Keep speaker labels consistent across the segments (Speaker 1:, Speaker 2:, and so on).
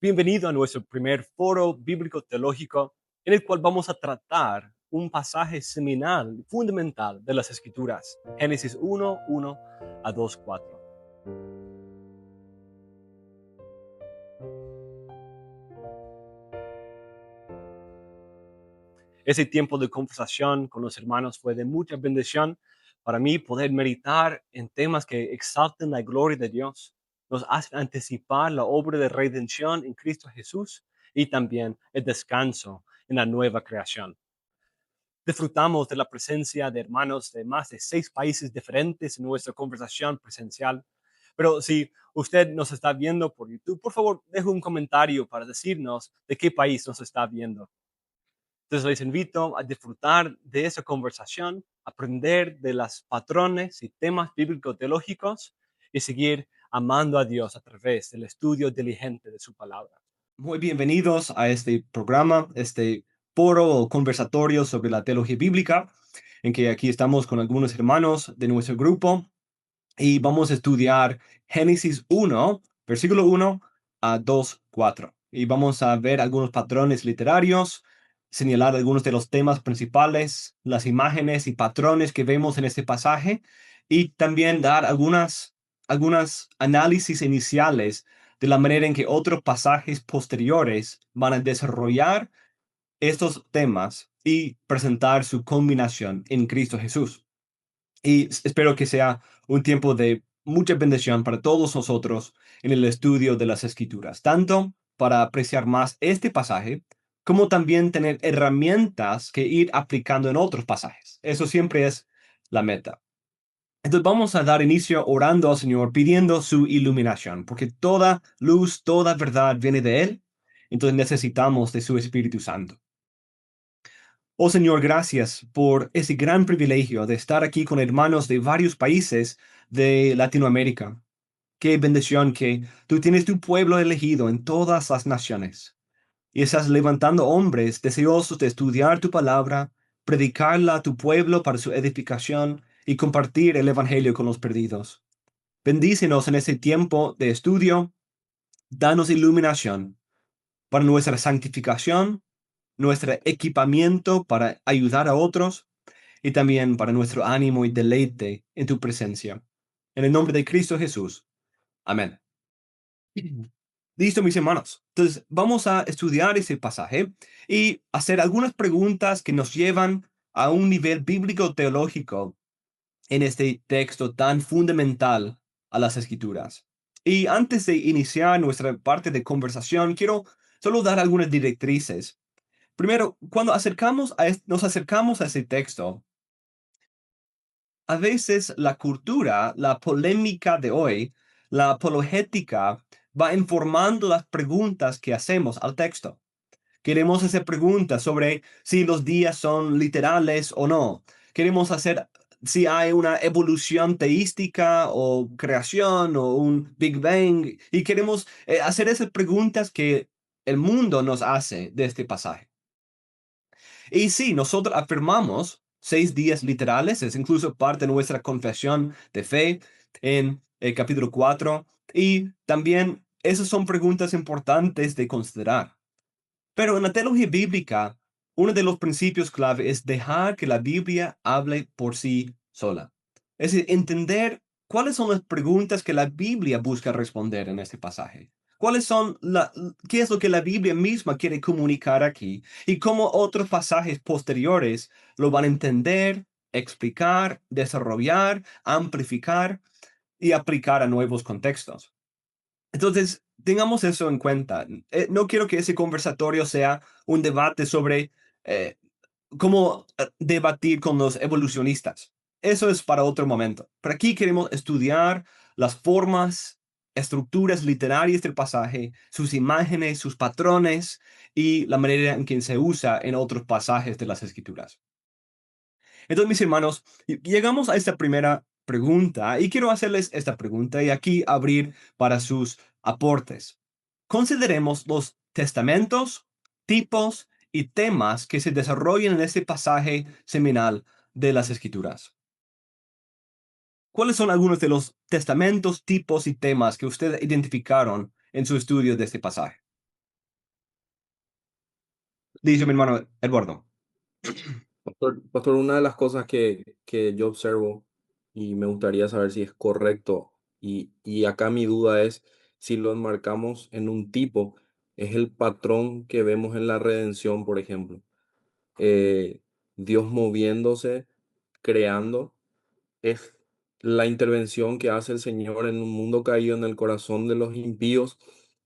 Speaker 1: Bienvenido a nuestro primer foro bíblico teológico en el cual vamos a tratar un pasaje seminal, fundamental de las Escrituras, Génesis 1:1 a 2:4. Ese tiempo de conversación con los hermanos fue de mucha bendición para mí poder meditar en temas que exalten la gloria de Dios, nos hacen anticipar la obra de redención en Cristo Jesús y también el descanso en la nueva creación. Disfrutamos de la presencia de hermanos de más de 6 países diferentes en nuestra conversación presencial. Pero si usted nos está viendo por YouTube, por favor, deje un comentario para decirnos de qué país nos está viendo. Entonces les invito a disfrutar de esa conversación, aprender de los patrones y temas bíblico-teológicos y seguir amando a Dios a través del estudio diligente de su palabra.
Speaker 2: Muy bienvenidos a este programa, este foro o conversatorio sobre la teología bíblica, en que aquí estamos con algunos hermanos de nuestro grupo y vamos a estudiar Génesis 1, versículo 1 a 2:4. Y vamos a ver algunos patrones literarios, señalar algunos de los temas principales, las imágenes y patrones que vemos en este pasaje, y también dar algunas análisis iniciales de la manera en que otros pasajes posteriores van a desarrollar estos temas y presentar su combinación en Cristo Jesús. Y espero que sea un tiempo de mucha bendición para todos nosotros en el estudio de las Escrituras, tanto para apreciar más este pasaje, como también tener herramientas que ir aplicando en otros pasajes. Eso siempre es la meta. Entonces vamos a dar inicio orando al Señor, pidiendo su iluminación, porque toda luz, toda verdad viene de Él. Entonces necesitamos de su Espíritu Santo. Oh Señor, gracias por ese gran privilegio de estar aquí con hermanos de varios países de Latinoamérica. Qué bendición que tú tienes tu pueblo elegido en todas las naciones y estás levantando hombres deseosos de estudiar tu palabra, predicarla a tu pueblo para su edificación y compartir el evangelio con los perdidos. Bendícenos en ese tiempo de estudio, danos iluminación para nuestra santificación, nuestro equipamiento para ayudar a otros y también para nuestro ánimo y deleite en tu presencia. En el nombre de Cristo Jesús. Amén. Listo, mis hermanos. Entonces, vamos a estudiar ese pasaje y hacer algunas preguntas que nos llevan a un nivel bíblico teológico en este texto tan fundamental a las Escrituras. Y antes de iniciar nuestra parte de conversación, quiero solo dar algunas directrices. Primero, cuando nos acercamos a ese texto, a veces la cultura, la polémica de hoy, la apologética, va informando las preguntas que hacemos al texto. Queremos hacer preguntas sobre si los días son literales o no. Queremos hacer si hay una evolución teística o creación o un Big Bang. Y queremos hacer esas preguntas que el mundo nos hace de este pasaje. Y sí, nosotros afirmamos 6 días literales, es incluso parte de nuestra confesión de fe en el capítulo 4. Y también esas son preguntas importantes de considerar. Pero en la teología bíblica, uno de los principios clave es dejar que la Biblia hable por sí sola. Es decir, entender cuáles son las preguntas que la Biblia busca responder en este pasaje. ¿Qué es lo que la Biblia misma quiere comunicar aquí? Y cómo otros pasajes posteriores lo van a entender, explicar, desarrollar, amplificar y aplicar a nuevos contextos. Entonces, tengamos eso en cuenta. No quiero que ese conversatorio sea un debate sobre eh, cómo debatir con los evolucionistas. Eso es para otro momento. Pero aquí queremos estudiar las formas, estructuras literarias del pasaje, sus imágenes, sus patrones y la manera en que se usa en otros pasajes de las Escrituras. Entonces, mis hermanos, llegamos a esta primera pregunta y quiero hacerles esta pregunta y aquí abrir para sus aportes. Consideremos los testamentos, tipos y temas que se desarrollan en este pasaje seminal de las Escrituras. ¿Cuáles son algunos de los testamentos, tipos y temas que ustedes identificaron en su estudio de este pasaje? Dice mi hermano Eduardo.
Speaker 3: Pastor, una de las cosas que yo observo y me gustaría saber si es correcto, y acá mi duda es si lo enmarcamos en un tipo, es el patrón que vemos en la redención, por ejemplo. Eh, Dios moviéndose, creando, es la intervención que hace el Señor en un mundo caído en el corazón de los impíos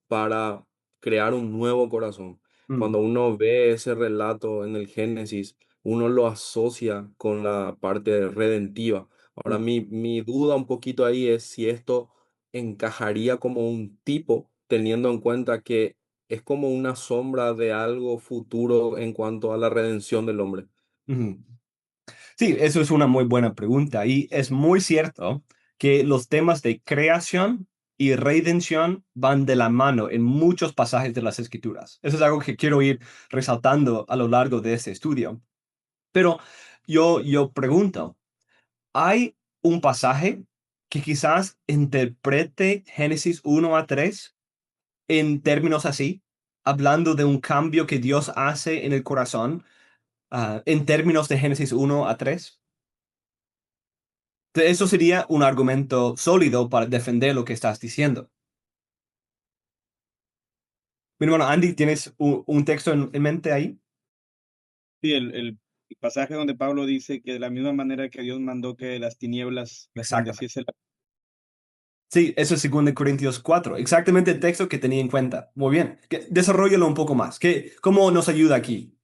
Speaker 3: para crear un nuevo corazón.
Speaker 2: Mm,
Speaker 3: Cuando uno ve ese relato en el Génesis, uno lo asocia con la parte redentiva. Ahora,
Speaker 2: mm,
Speaker 3: mi duda un poquito ahí es si esto encajaría como un tipo, teniendo en cuenta que es como una sombra de algo futuro en cuanto a la redención del hombre.
Speaker 2: ujú. Sí, eso es una muy buena pregunta y es muy cierto que los temas de creación y redención van de la mano en muchos pasajes de las Escrituras. Eso es algo que quiero ir resaltando a lo largo de este estudio. Pero yo pregunto, ¿hay un pasaje que quizás interprete Génesis 1 a 3 en términos así, hablando de un cambio que Dios hace en el corazón, en términos de Génesis 1 a 3? Eso sería un argumento sólido para defender lo que estás diciendo. Mi hermano Andy, ¿tienes un texto en mente ahí?
Speaker 4: Sí, el pasaje donde Pablo dice que de la misma manera que Dios mandó que de las tinieblas
Speaker 2: Exactamente.
Speaker 4: resplandeciese la...
Speaker 2: Sí, eso es 2 Corintios 4, exactamente el texto que tenía en cuenta. Muy bien, desarrollalo un poco más. ¿Cómo nos ayuda aquí?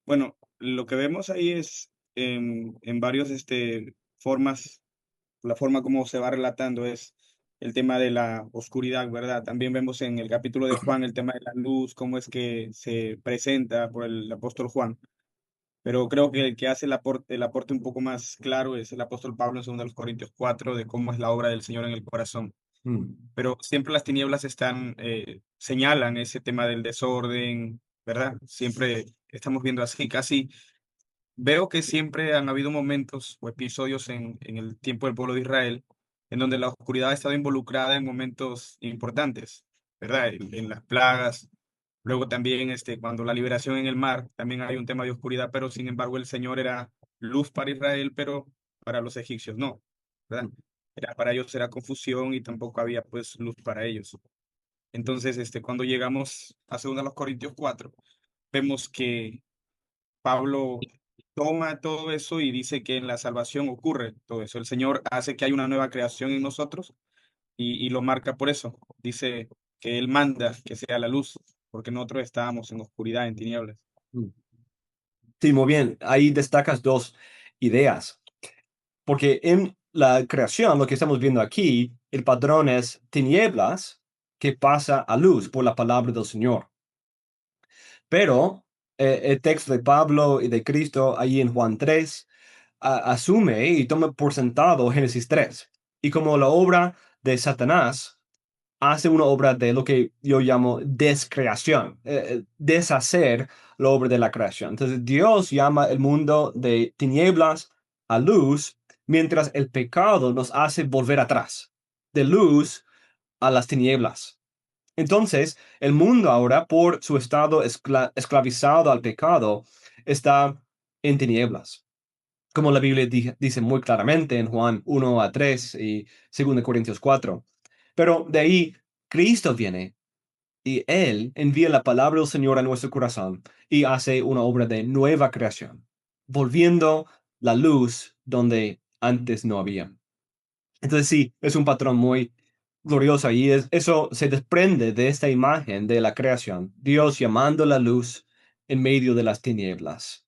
Speaker 4: Bueno, lo que vemos ahí es en varios formas, la forma como se va relatando es el tema de la oscuridad, ¿verdad? También vemos en el capítulo de Juan el tema de la luz, cómo es que se presenta por el apóstol Juan. Pero creo que el que hace el aporte un poco más claro es el apóstol Pablo en 2 Corintios 4, de cómo es la obra del Señor en el corazón.
Speaker 2: Mm,
Speaker 4: Pero siempre las tinieblas señalan ese tema del desorden, ¿verdad? Siempre estamos viendo así, casi veo que siempre han habido momentos o episodios en el tiempo del pueblo de Israel en donde la oscuridad ha estado involucrada en momentos importantes, ¿verdad? En las plagas. Luego también cuando la liberación en el mar, también hay un tema de oscuridad, pero sin embargo el Señor era luz para Israel, pero para los egipcios no, ¿verdad?
Speaker 2: mm,
Speaker 4: Para ellos era confusión y tampoco había pues luz para ellos. Entonces, cuando llegamos a 2 Corintios 4, vemos que Pablo toma todo eso y dice que en la salvación ocurre todo eso. El Señor hace que haya una nueva creación en nosotros y lo marca por eso. Dice que Él manda que sea la luz, porque nosotros estábamos en oscuridad, en tinieblas.
Speaker 2: mm. Sí, muy bien. Ahí destacas dos ideas, porque en la creación, lo que estamos viendo aquí, el patrón es tinieblas que pasa a luz por la palabra del Señor. Pero el texto de Pablo y de Cristo ahí en Juan 3 asume y toma por sentado Génesis 3. Y como la obra de Satanás hace una obra de lo que yo llamo descreación, deshacer la obra de la creación. Entonces Dios llama el mundo de tinieblas a luz, mientras el pecado nos hace volver atrás, de luz a las tinieblas. Entonces, el mundo ahora, por su estado esclavizado al pecado, está en tinieblas. Como la Biblia dice muy claramente en Juan 1 a 3 y 2 Corintios 4. Pero de ahí, Cristo viene y Él envía la palabra del Señor a nuestro corazón y hace una obra de nueva creación, volviendo la luz donde antes no había. Entonces sí, es un patrón muy glorioso y eso se desprende de esta imagen de la creación, Dios llamando la luz en medio de las tinieblas.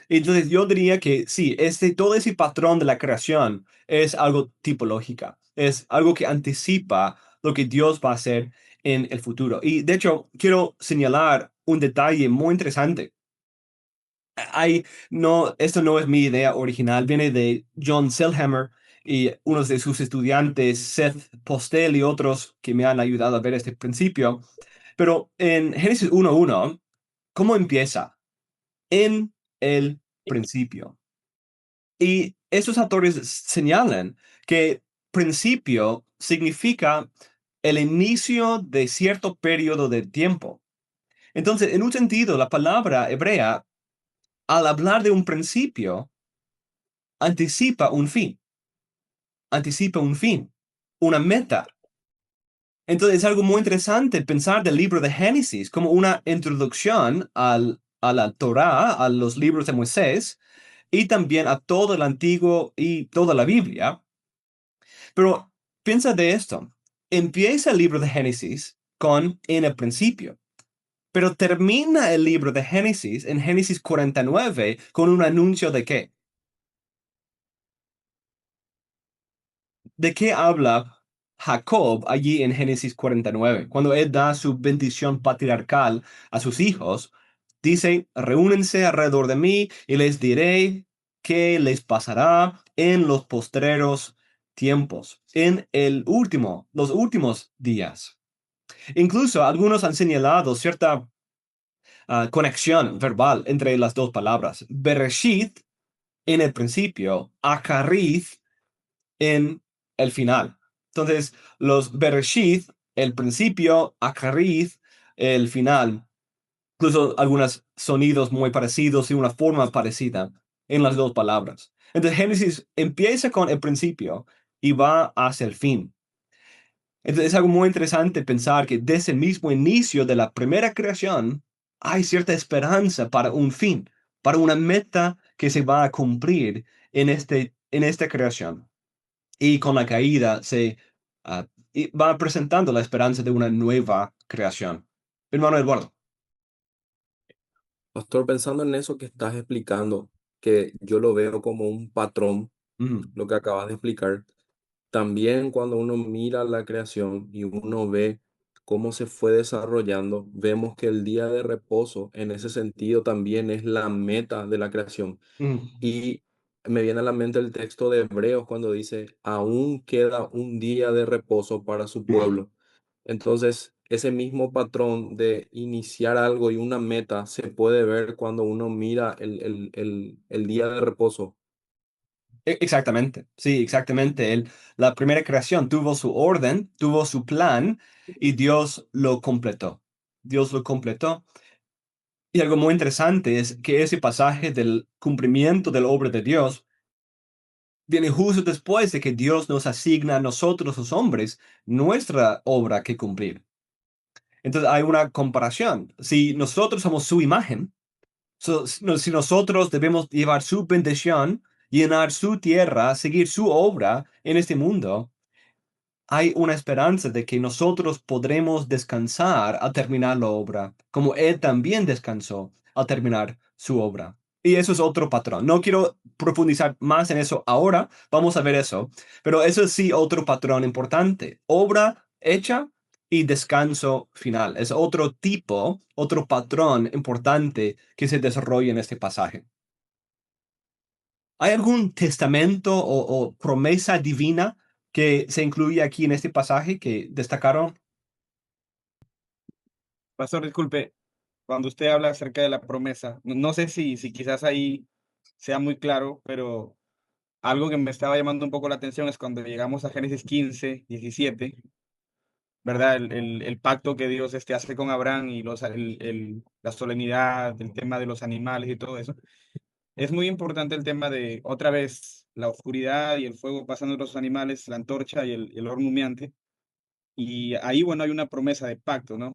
Speaker 2: Entonces yo diría que sí, todo ese patrón de la creación es algo tipológica, es algo que anticipa lo que Dios va a hacer en el futuro. Y de hecho, quiero señalar un detalle muy interesante. No, esto no es mi idea original, viene de John Selhammer y unos de sus estudiantes, Seth Postel y otros que me han ayudado a ver este principio. Pero en Génesis 1:1, ¿cómo empieza? En el principio. Y estos autores señalan que principio significa el inicio de cierto periodo de tiempo. Entonces, en un sentido, la palabra hebrea, al hablar de un principio, anticipa un fin, una meta. Entonces, es algo muy interesante pensar del libro de Génesis como una introducción a la Torá, a los libros de Moisés, y también a todo el Antiguo y toda la Biblia. Pero piensa de esto. Empieza el libro de Génesis con en el principio, pero termina el libro de Génesis en Génesis 49 con un anuncio de qué. ¿De qué habla Jacob allí en Génesis 49? Cuando él da su bendición patriarcal a sus hijos, dice, reúnense alrededor de mí y les diré qué les pasará en los postreros tiempos, los últimos días. Incluso algunos han señalado cierta conexión verbal entre las dos palabras. Bereshit en el principio, Aharith en el final. Entonces, los Bereshit, el principio, Aharith, el final. Incluso algunos sonidos muy parecidos y una forma parecida en las dos palabras. Entonces, Génesis empieza con el principio y va hacia el fin. Entonces, es algo muy interesante pensar que desde el mismo inicio de la primera creación hay cierta esperanza para un fin, para una meta que se va a cumplir en esta creación. Y con la caída y va presentando la esperanza de una nueva creación. Hermano Eduardo.
Speaker 3: Pastor, pensando en eso que estás explicando, que yo lo veo como un patrón,
Speaker 2: Mm,
Speaker 3: lo que acabas de explicar, también cuando uno mira la creación y uno ve cómo se fue desarrollando, vemos que el día de reposo en ese sentido también es la meta de la creación.
Speaker 2: mm.
Speaker 3: Y me viene a la mente el texto de Hebreos cuando dice, aún queda un día de reposo para su pueblo. Entonces, ese mismo patrón de iniciar algo y una meta se puede ver cuando uno mira el día de reposo.
Speaker 2: Exactamente, sí, exactamente. La primera creación tuvo su orden, tuvo su plan y Dios lo completó. Dios lo completó. Y algo muy interesante es que ese pasaje del cumplimiento de la obra de Dios viene justo después de que Dios nos asigna a nosotros, los hombres, nuestra obra que cumplir. Entonces hay una comparación. Si nosotros somos su imagen, si nosotros debemos llevar su bendición, llenar su tierra, seguir su obra en este mundo, hay una esperanza de que nosotros podremos descansar al terminar la obra, como Él también descansó al terminar su obra. Y eso es otro patrón. No quiero profundizar más en eso ahora, vamos a ver eso, pero eso es sí otro patrón importante. Obra hecha y descanso final. Es otro tipo, otro patrón importante que se desarrolla en este pasaje. ¿Hay algún testamento o promesa divina que se incluye aquí en este pasaje que destacaron?
Speaker 4: Pastor, disculpe, cuando usted habla acerca de la promesa, no sé si quizás ahí sea muy claro, pero algo que me estaba llamando un poco la atención es cuando llegamos a Génesis 15, 17, ¿verdad? El pacto que Dios hace con Abraham y la solemnidad, el tema de los animales y todo eso. Es muy importante el tema de, otra vez, la oscuridad y el fuego pasando entre los animales, la antorcha y el horno humeante. Y ahí, bueno, hay una promesa de pacto, ¿no?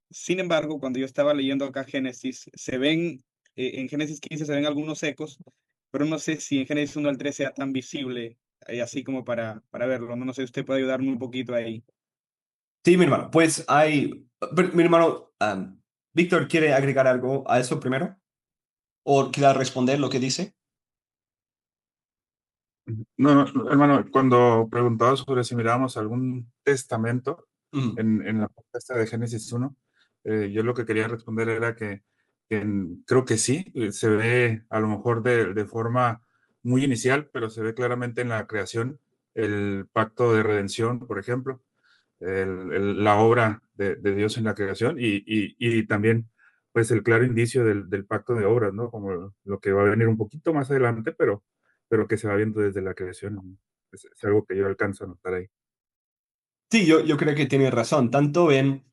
Speaker 4: Sin embargo, cuando yo estaba leyendo acá Génesis, en Génesis 15 se ven algunos ecos, pero no sé si en Génesis 1 al 3 sea tan visible, así como para verlo, ¿no? No sé si usted puede ayudarme un poquito ahí.
Speaker 2: Sí, mi hermano, pues mi hermano, Víctor, ¿quiere agregar algo a eso primero? ¿O quiere responder lo que dice?
Speaker 5: No, no, hermano, cuando preguntaba sobre si mirábamos algún testamento
Speaker 2: Mm,
Speaker 5: en la parte esta de Génesis 1, yo lo que quería responder era creo que sí, se ve a lo mejor de forma muy inicial, pero se ve claramente en la creación el pacto de redención, por ejemplo, la obra de Dios en la creación y también pues el claro indicio del pacto de obras, ¿no? Como lo que va a venir un poquito más adelante, pero que se va viendo desde la creación. Es algo que yo alcanzo a notar ahí.
Speaker 2: sí, yo creo que tiene razón. Tanto en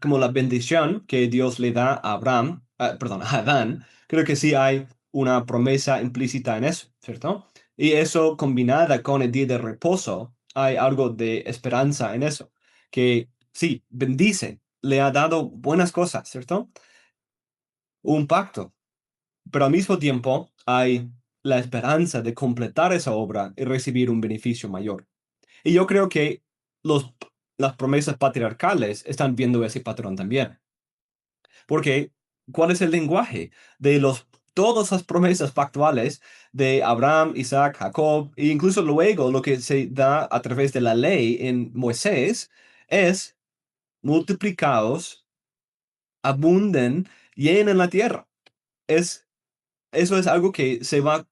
Speaker 2: como la bendición que Dios le da a Abraham, perdón, a Adán, creo que sí hay una promesa implícita en eso, ¿cierto? Y eso combinada con el día de reposo, hay algo de esperanza en eso, que sí, bendice, le ha dado buenas cosas, ¿cierto? Un pacto, pero al mismo tiempo hay la esperanza de completar esa obra y recibir un beneficio mayor. Y yo creo que los, las promesas patriarcales están viendo ese patrón también. Porque, ¿cuál es el lenguaje de todas las promesas pactuales de Abraham, Isaac, Jacob, e incluso luego lo que se da a través de la ley en Moisés es multiplicaos, abunden, llenen la tierra? Eso es algo que se va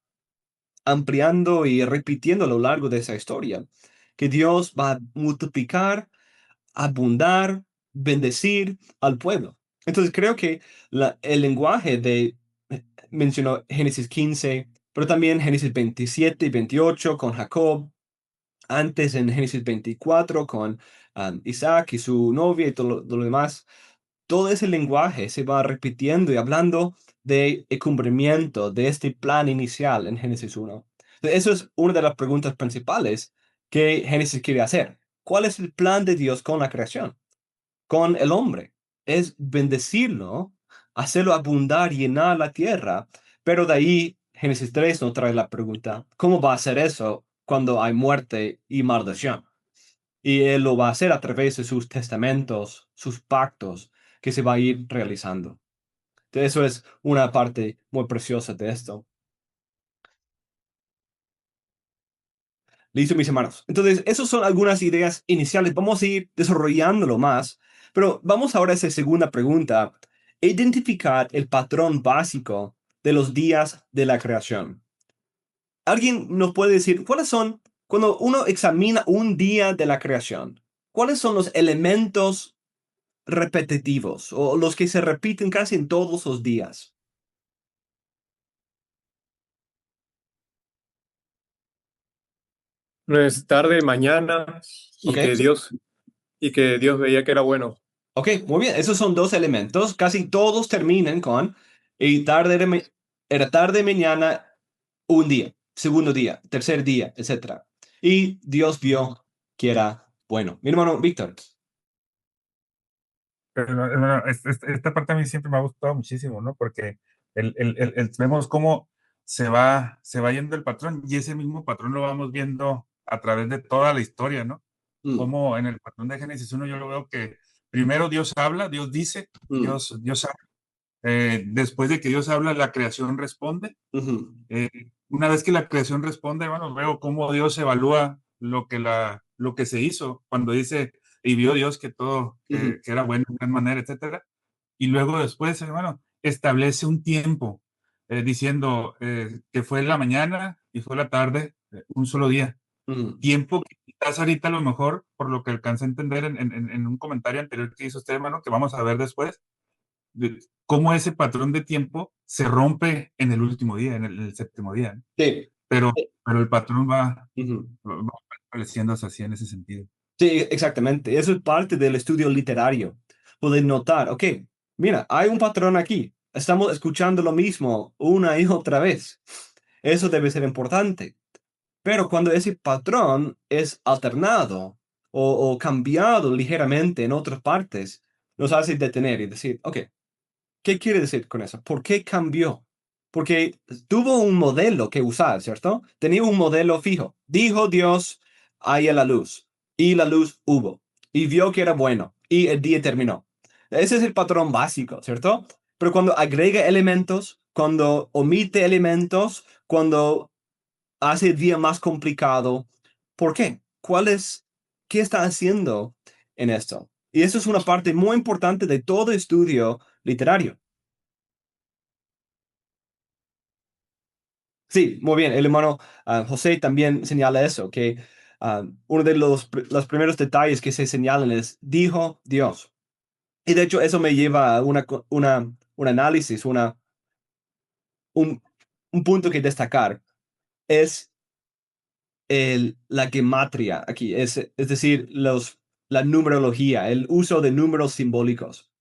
Speaker 2: ampliando y repitiendo a lo largo de esa historia, que Dios va a multiplicar, abundar, bendecir al pueblo. Entonces creo que el lenguaje mencionó Génesis 15, pero también Génesis 27 y 28 con Jacob, antes en Génesis 24 con Isaac y su novia y todo lo demás. Todo ese lenguaje se va repitiendo y hablando de cumplimiento de este plan inicial en Génesis 1. Eso es una de las preguntas principales que Génesis quiere hacer. ¿Cuál es el plan de Dios con la creación? Con el hombre. Es bendecirlo, hacerlo abundar, llenar la tierra. Pero de ahí, Génesis 3 nos trae la pregunta, ¿cómo va a hacer eso cuando hay muerte y maldición? Y Él lo va a hacer a través de sus testamentos, sus pactos, que se va a ir realizando. Entonces, eso es una parte muy preciosa de esto. Listo, mis hermanos. Entonces, esas son algunas ideas iniciales. Vamos a ir desarrollándolo más, pero vamos ahora a esa segunda pregunta. Identificar el patrón básico de los días de la creación. ¿Alguien nos puede decir cuáles son, cuando uno examina un día de la creación, cuáles son los elementos repetitivos o los que se repiten casi en todos los días?
Speaker 6: No es tarde, mañana,
Speaker 2: Ok,
Speaker 6: y que Dios veía que era bueno.
Speaker 2: ok, muy bien. Esos son dos elementos. Casi todos terminan con y era tarde, mañana, un día, segundo día, tercer día, etcétera. Y Dios vio que era bueno. Mi hermano Víctor.
Speaker 5: Pero, hermano, esta parte a mí siempre me ha gustado muchísimo, ¿no? Porque vemos cómo se va yendo el patrón y ese mismo patrón lo vamos viendo a través de toda la historia, ¿no?
Speaker 2: Mm,
Speaker 5: Como en el patrón de Génesis 1 yo lo veo que primero Dios habla, Dios dice,
Speaker 2: mm,
Speaker 5: Dios habla. Después de que Dios habla, la creación responde.
Speaker 2: ujú,
Speaker 5: Eh, una vez que la creación responde, bueno, veo cómo Dios evalúa lo que se hizo cuando dice, y vio Dios que todo,
Speaker 2: ujú,
Speaker 5: que era bueno de gran manera, etcétera. Y luego después, hermano, establece un tiempo diciendo que fue la mañana y fue la tarde, un solo día.
Speaker 2: ujú.
Speaker 5: Tiempo que quizás ahorita a lo mejor, por lo que alcancé a entender en un comentario anterior que hizo usted, hermano, que vamos a ver después, de cómo ese patrón de tiempo se rompe en el último día, en el séptimo día, ¿no?
Speaker 2: Sí.
Speaker 5: Pero,
Speaker 2: eh,
Speaker 5: pero el patrón
Speaker 2: ujú.
Speaker 5: va pareciéndose así en ese sentido.
Speaker 2: Sí, exactamente. Eso es parte del estudio literario. Poder notar, ok, mira, hay un patrón aquí. Estamos escuchando lo mismo una y otra vez. Eso debe ser importante. Pero cuando ese patrón es alternado o cambiado ligeramente en otras partes, nos hace detener y decir, ok, ¿qué quiere decir con eso? ¿Por qué cambió? Porque tuvo un modelo que usar, ¿cierto? Tenía un modelo fijo. Dijo Dios, haya la luz. Y la luz hubo. Y vio que era bueno. Y el día terminó. Ese es el patrón básico, ¿cierto? Pero cuando agrega elementos, cuando omite elementos, cuando hace el día más complicado, ¿por qué? ¿Qué está haciendo en esto? Y eso es una parte muy importante de todo estudio literario. Sí, muy bien. El hermano José también señala eso, que uno de los primeros detalles que se señalan es, dijo Dios. Y de hecho eso me lleva a un análisis, un, un punto que destacar. Es la gematria aquí, es decir, la numerología, el uso de números simbólicos.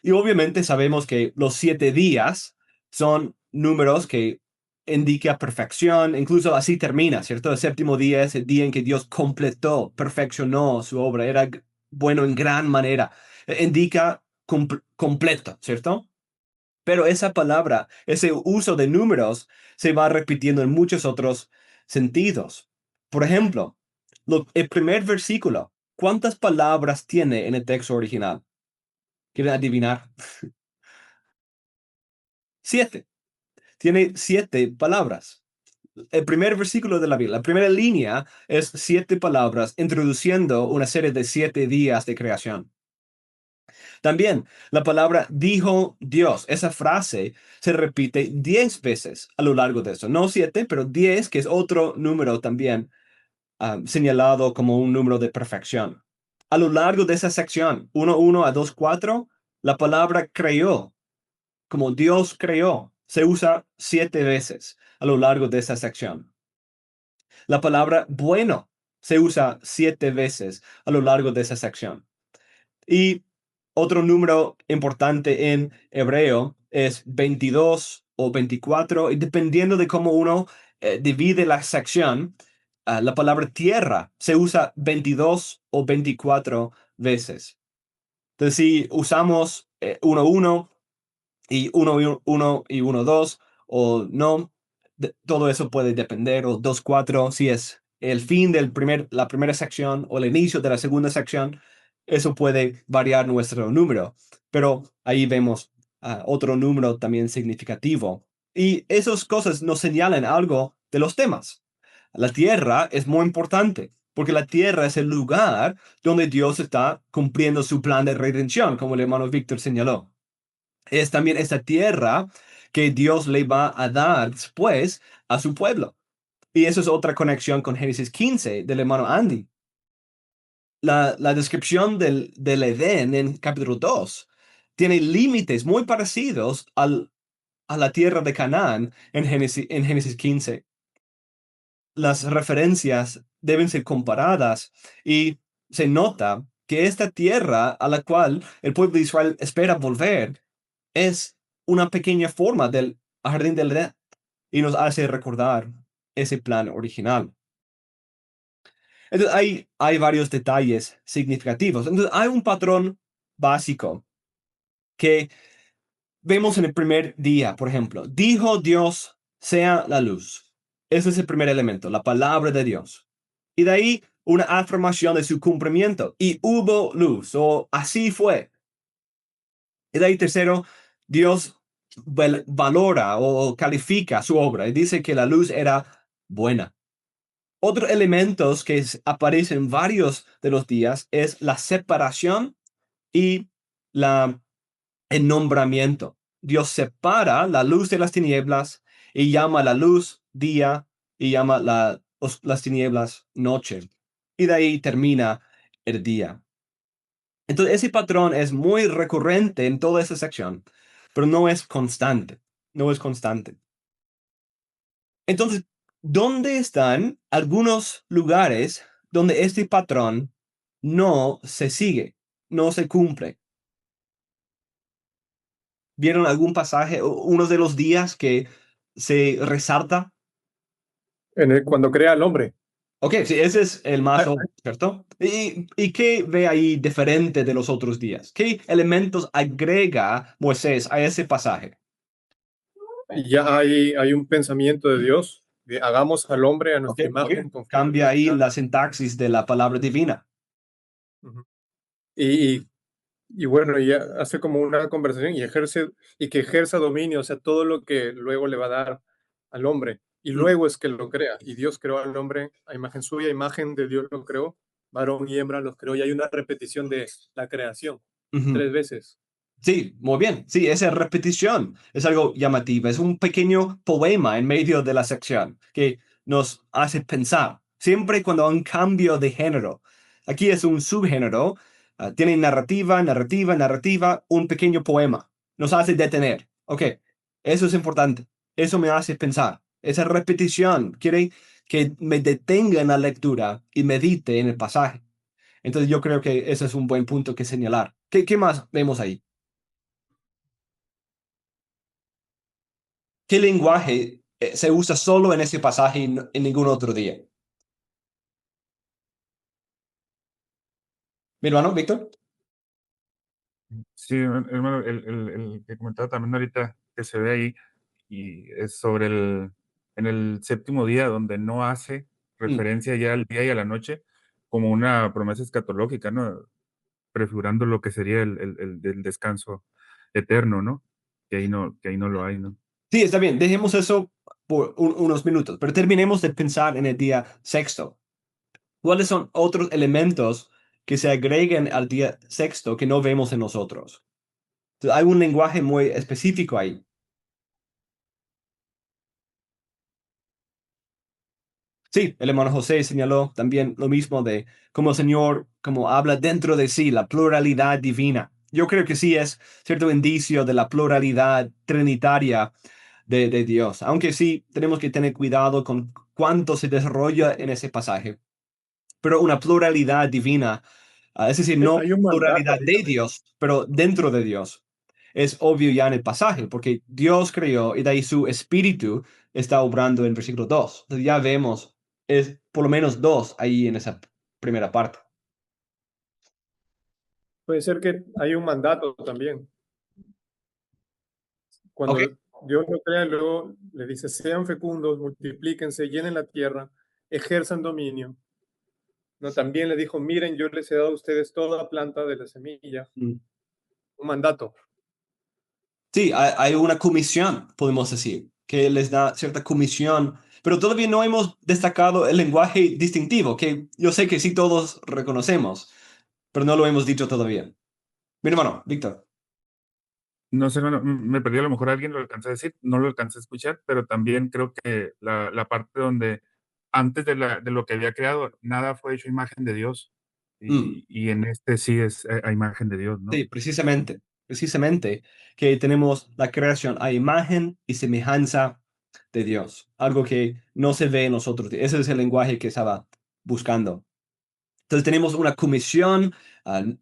Speaker 2: Y obviamente sabemos que los 7 días son números que indican perfección, incluso así termina, ¿cierto? El séptimo día es el día en que Dios completó, perfeccionó su obra, era bueno en gran manera. Indica completo, ¿cierto? Pero esa palabra, ese uso de números, se va repitiendo en muchos otros sentidos. Por ejemplo, el primer versículo, ¿cuántas palabras tiene en el texto original? ¿Quieren adivinar? 7. Tiene 7 palabras. El primer versículo de la Biblia, la primera línea es 7 palabras introduciendo una serie de 7 días de creación. También la palabra dijo Dios, esa frase se repite 10 veces a lo largo de eso. No 7, pero 10, que es otro número también señalado como un número de perfección. A lo largo de esa sección, 1:1 a 2:4, la palabra creó, como Dios creó, se usa 7 veces a lo largo de esa sección. La palabra bueno se usa 7 veces a lo largo de esa sección. Y otro número importante en hebreo es 22 o 24, y dependiendo de cómo uno divide la sección, la palabra tierra se usa 22 o 24 veces. Entonces, si usamos 1:1 y 1:1 y 1:2 o no, todo eso puede depender, o 2:4, si es el fin de la primera sección o el inicio de la segunda sección, eso puede variar nuestro número, pero ahí vemos otro número también significativo. Y esas cosas nos señalan algo de los temas. La tierra es muy importante, porque la tierra es el lugar donde Dios está cumpliendo su plan de redención, como el hermano Víctor señaló. Es también esa tierra que Dios le va a dar después a su pueblo. Y eso es otra conexión con Génesis 15 del hermano Andy. La descripción del Edén en capítulo 2 tiene límites muy parecidos a la tierra de Canaán en Génesis 15. Las referencias deben ser comparadas y se nota que esta tierra a la cual el pueblo de Israel espera volver es una pequeña forma del jardín del Edén y nos hace recordar ese plan original. Entonces, hay varios detalles significativos. Entonces, hay un patrón básico que vemos en el primer día, por ejemplo. Dijo Dios, sea la luz. Ese es el primer elemento, la palabra de Dios. Y de ahí una afirmación de su cumplimiento. Y hubo luz, o así fue. Y de ahí tercero, Dios valora o califica su obra y dice que la luz era buena. Otros elementos que aparecen en varios de los días es la separación y el nombramiento. Dios separa la luz de las tinieblas y llama la luz día y llama las tinieblas noche. Y de ahí termina el día. Entonces, ese patrón es muy recurrente en toda esa sección, pero no es constante. No es constante. Entonces, ¿dónde están algunos lugares donde este patrón no se sigue, no se cumple? ¿Vieron algún pasaje, uno de los días que se resalta?
Speaker 6: Cuando crea al hombre.
Speaker 2: Ok, sí, ese es el más
Speaker 6: Ah,
Speaker 2: obvio, ¿cierto? ¿Y qué ve ahí diferente de los otros días? ¿Qué elementos agrega Moisés a ese pasaje?
Speaker 6: Ya hay un pensamiento de Dios, de hagamos al hombre a
Speaker 2: Ok,
Speaker 6: nuestra
Speaker 2: muy bien.
Speaker 6: imagen. Conforme a
Speaker 2: Cambia
Speaker 6: nuestra
Speaker 2: ahí la
Speaker 6: semejanza.
Speaker 2: sintaxis de la palabra divina.
Speaker 6: Ujú. Y, y bueno, ya hace como una conversación y que ejerza dominio, o sea, todo lo que luego le va a dar al hombre. Y
Speaker 2: Mm,
Speaker 6: luego es que lo crea. Y Dios creó al hombre a imagen suya, imagen de Dios lo creó, varón y hembra los creó. Y hay una repetición de la creación,
Speaker 2: ujú.
Speaker 6: 3 veces.
Speaker 2: Sí, muy bien. Sí, esa repetición es algo llamativo. Es un pequeño poema en medio de la sección que nos hace pensar. Siempre cuando hay un cambio de género. Aquí es un subgénero. Tiene narrativa, narrativa, narrativa, un pequeño poema. Nos hace detener. Ok, eso es importante. Eso me hace pensar. Esa repetición quiere que me detenga en la lectura y medite en el pasaje. Entonces yo creo que ese es un buen punto que señalar. ¿Qué más vemos ahí? ¿Qué lenguaje se usa solo en ese pasaje y en ningún otro día? Mi hermano, Víctor.
Speaker 5: Sí, hermano, el que comentaba también ahorita que se ve ahí, y es sobre en el séptimo día, donde no hace referencia ya al día y a la noche como una promesa escatológica, ¿no? Prefigurando lo que sería el descanso eterno, ¿no? Que ahí no lo hay, ¿no?
Speaker 2: Sí, está bien. Dejemos eso por unos minutos, pero terminemos de pensar en el día sexto. ¿Cuáles son otros elementos que se agreguen al día sexto que no vemos en nosotros? Entonces, hay un lenguaje muy específico ahí. Sí, el hermano José señaló también lo mismo de cómo el Señor, como habla dentro de sí, la pluralidad divina. Yo creo que sí es cierto indicio de la pluralidad trinitaria de Dios, aunque sí tenemos que tener cuidado con cuánto se desarrolla en ese pasaje. Pero una pluralidad divina, es decir, no
Speaker 6: Hay un mandato
Speaker 2: pluralidad
Speaker 6: ahí
Speaker 2: de
Speaker 6: también.
Speaker 2: Dios, pero dentro de Dios. Es obvio ya en el pasaje, porque Dios creó y de ahí su espíritu está obrando en versículo 2. Entonces ya vemos, es por lo menos dos ahí en esa primera parte.
Speaker 6: Puede ser que hay un mandato también.
Speaker 2: Ok.
Speaker 6: Cuando Dios lo crea, luego le dice, sean fecundos, multiplíquense, llenen la tierra, ejerzan dominio. No, también le dijo, miren, yo les he dado a ustedes toda planta de la semilla.
Speaker 2: Mm.
Speaker 6: Un mandato.
Speaker 2: Sí, hay una comisión, podemos decir, que les da cierta comisión, pero todavía no hemos destacado el lenguaje distintivo, que yo sé que sí todos reconocemos, pero no lo hemos dicho todavía. Mi hermano, Víctor.
Speaker 5: No sé, hermano, me perdí, a lo mejor alguien lo alcancé a decir, no lo alcancé a escuchar, pero también creo que la parte donde antes de lo que había creado, nada fue hecho a imagen de Dios,
Speaker 2: Mm,
Speaker 5: y en este sí es a imagen de Dios, ¿no?
Speaker 2: sí, precisamente que tenemos la creación a imagen y semejanza de Dios, algo que no se ve en nosotros. Ese es el lenguaje que estaba buscando. Entonces tenemos una comisión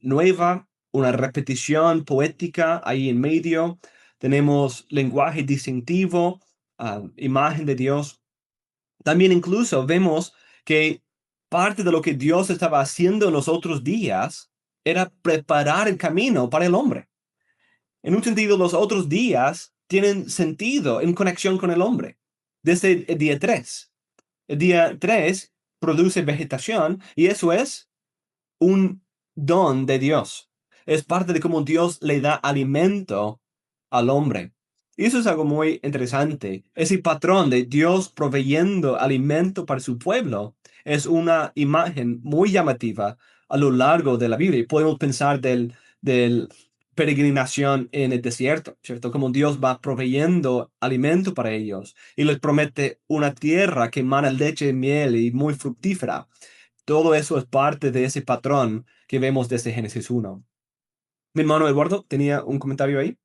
Speaker 2: nueva, una repetición poética ahí en medio. Tenemos lenguaje distintivo, imagen de Dios. También incluso vemos que parte de lo que Dios estaba haciendo en los otros días era preparar el camino para el hombre. En un sentido, los otros días tienen sentido en conexión con el hombre. Desde el día 3. El día 3 produce vegetación y eso es un don de Dios. Es parte de cómo Dios le da alimento al hombre. Y eso es algo muy interesante. Ese patrón de Dios proveyendo alimento para su pueblo es una imagen muy llamativa a lo largo de la Biblia. Y podemos pensar del peregrinación en el desierto, ¿cierto? Como Dios va proveyendo alimento para ellos y les promete una tierra que emana leche y miel y muy fructífera. Todo eso es parte de ese patrón que vemos desde Génesis 1. Mi hermano Eduardo tenía un comentario ahí.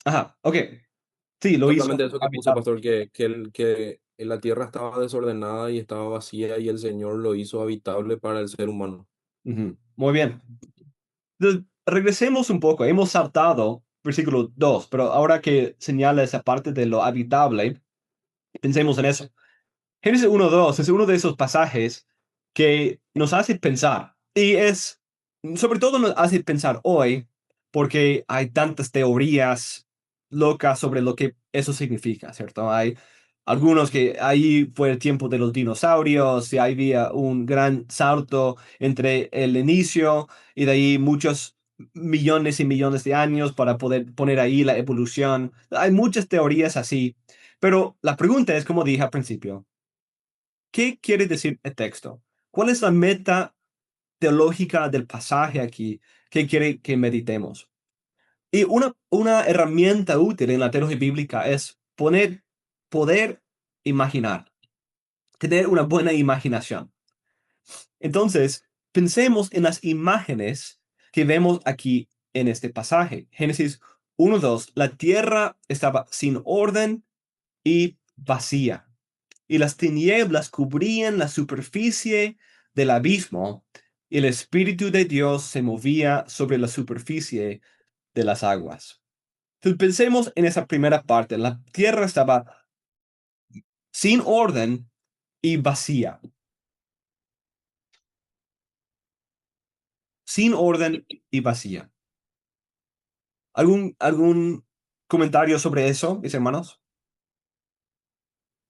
Speaker 2: Ajá, ok. Sí, lo hizo
Speaker 3: Exactamente eso que puso,
Speaker 2: habitable.
Speaker 3: pastor, que la tierra estaba desordenada y estaba vacía y el Señor lo hizo habitable para el ser humano.
Speaker 2: Ujú, muy bien. Entonces, regresemos un poco. Hemos saltado versículo 2, pero ahora que señala esa parte de lo habitable, pensemos en eso. Génesis 1:2 es uno de esos pasajes que nos hace pensar y sobre todo nos hace pensar hoy porque hay tantas teorías locas sobre lo que eso significa, ¿cierto? Hay algunos que ahí fue el tiempo de los dinosaurios y ahí había un gran salto entre el inicio y de ahí muchos millones y millones de años para poder poner ahí la evolución. Hay muchas teorías así, pero la pregunta es, como dije al principio, ¿qué quiere decir el texto? ¿Cuál es la meta teológica del pasaje aquí? ¿Qué quiere que meditemos? Y una herramienta útil en la teología bíblica es poder imaginar, tener una buena imaginación. Entonces, pensemos en las imágenes que vemos aquí en este pasaje. Génesis 1:2, la tierra estaba sin orden y vacía y las tinieblas cubrían la superficie del abismo, y el Espíritu de Dios se movía sobre la superficie de las aguas. Entonces pensemos en esa primera parte. La tierra estaba sin orden y vacía. Sin orden y vacía. ¿Algún comentario sobre eso, mis hermanos?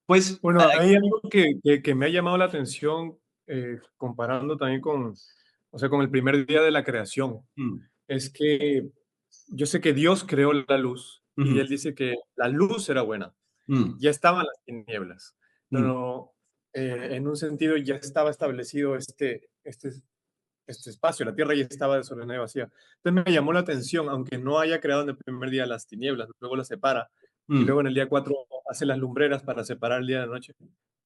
Speaker 2: Pues,
Speaker 6: Bueno, hay algo que me ha llamado la atención, comparando también con, o sea, con el primer día de la creación.
Speaker 2: mm,
Speaker 6: Es que yo sé que Dios creó la luz y
Speaker 2: ujú,
Speaker 6: Él dice que la luz era buena.
Speaker 2: mm,
Speaker 6: Ya estaban las tinieblas,
Speaker 2: mm,
Speaker 6: pero en un sentido ya estaba establecido este espacio, la tierra ya estaba desordenada y vacía. Entonces me llamó la atención, aunque no haya creado en el primer día las tinieblas, luego las separa, y
Speaker 2: mm,
Speaker 6: luego en el día 4 hace las lumbreras para separar el día de la noche.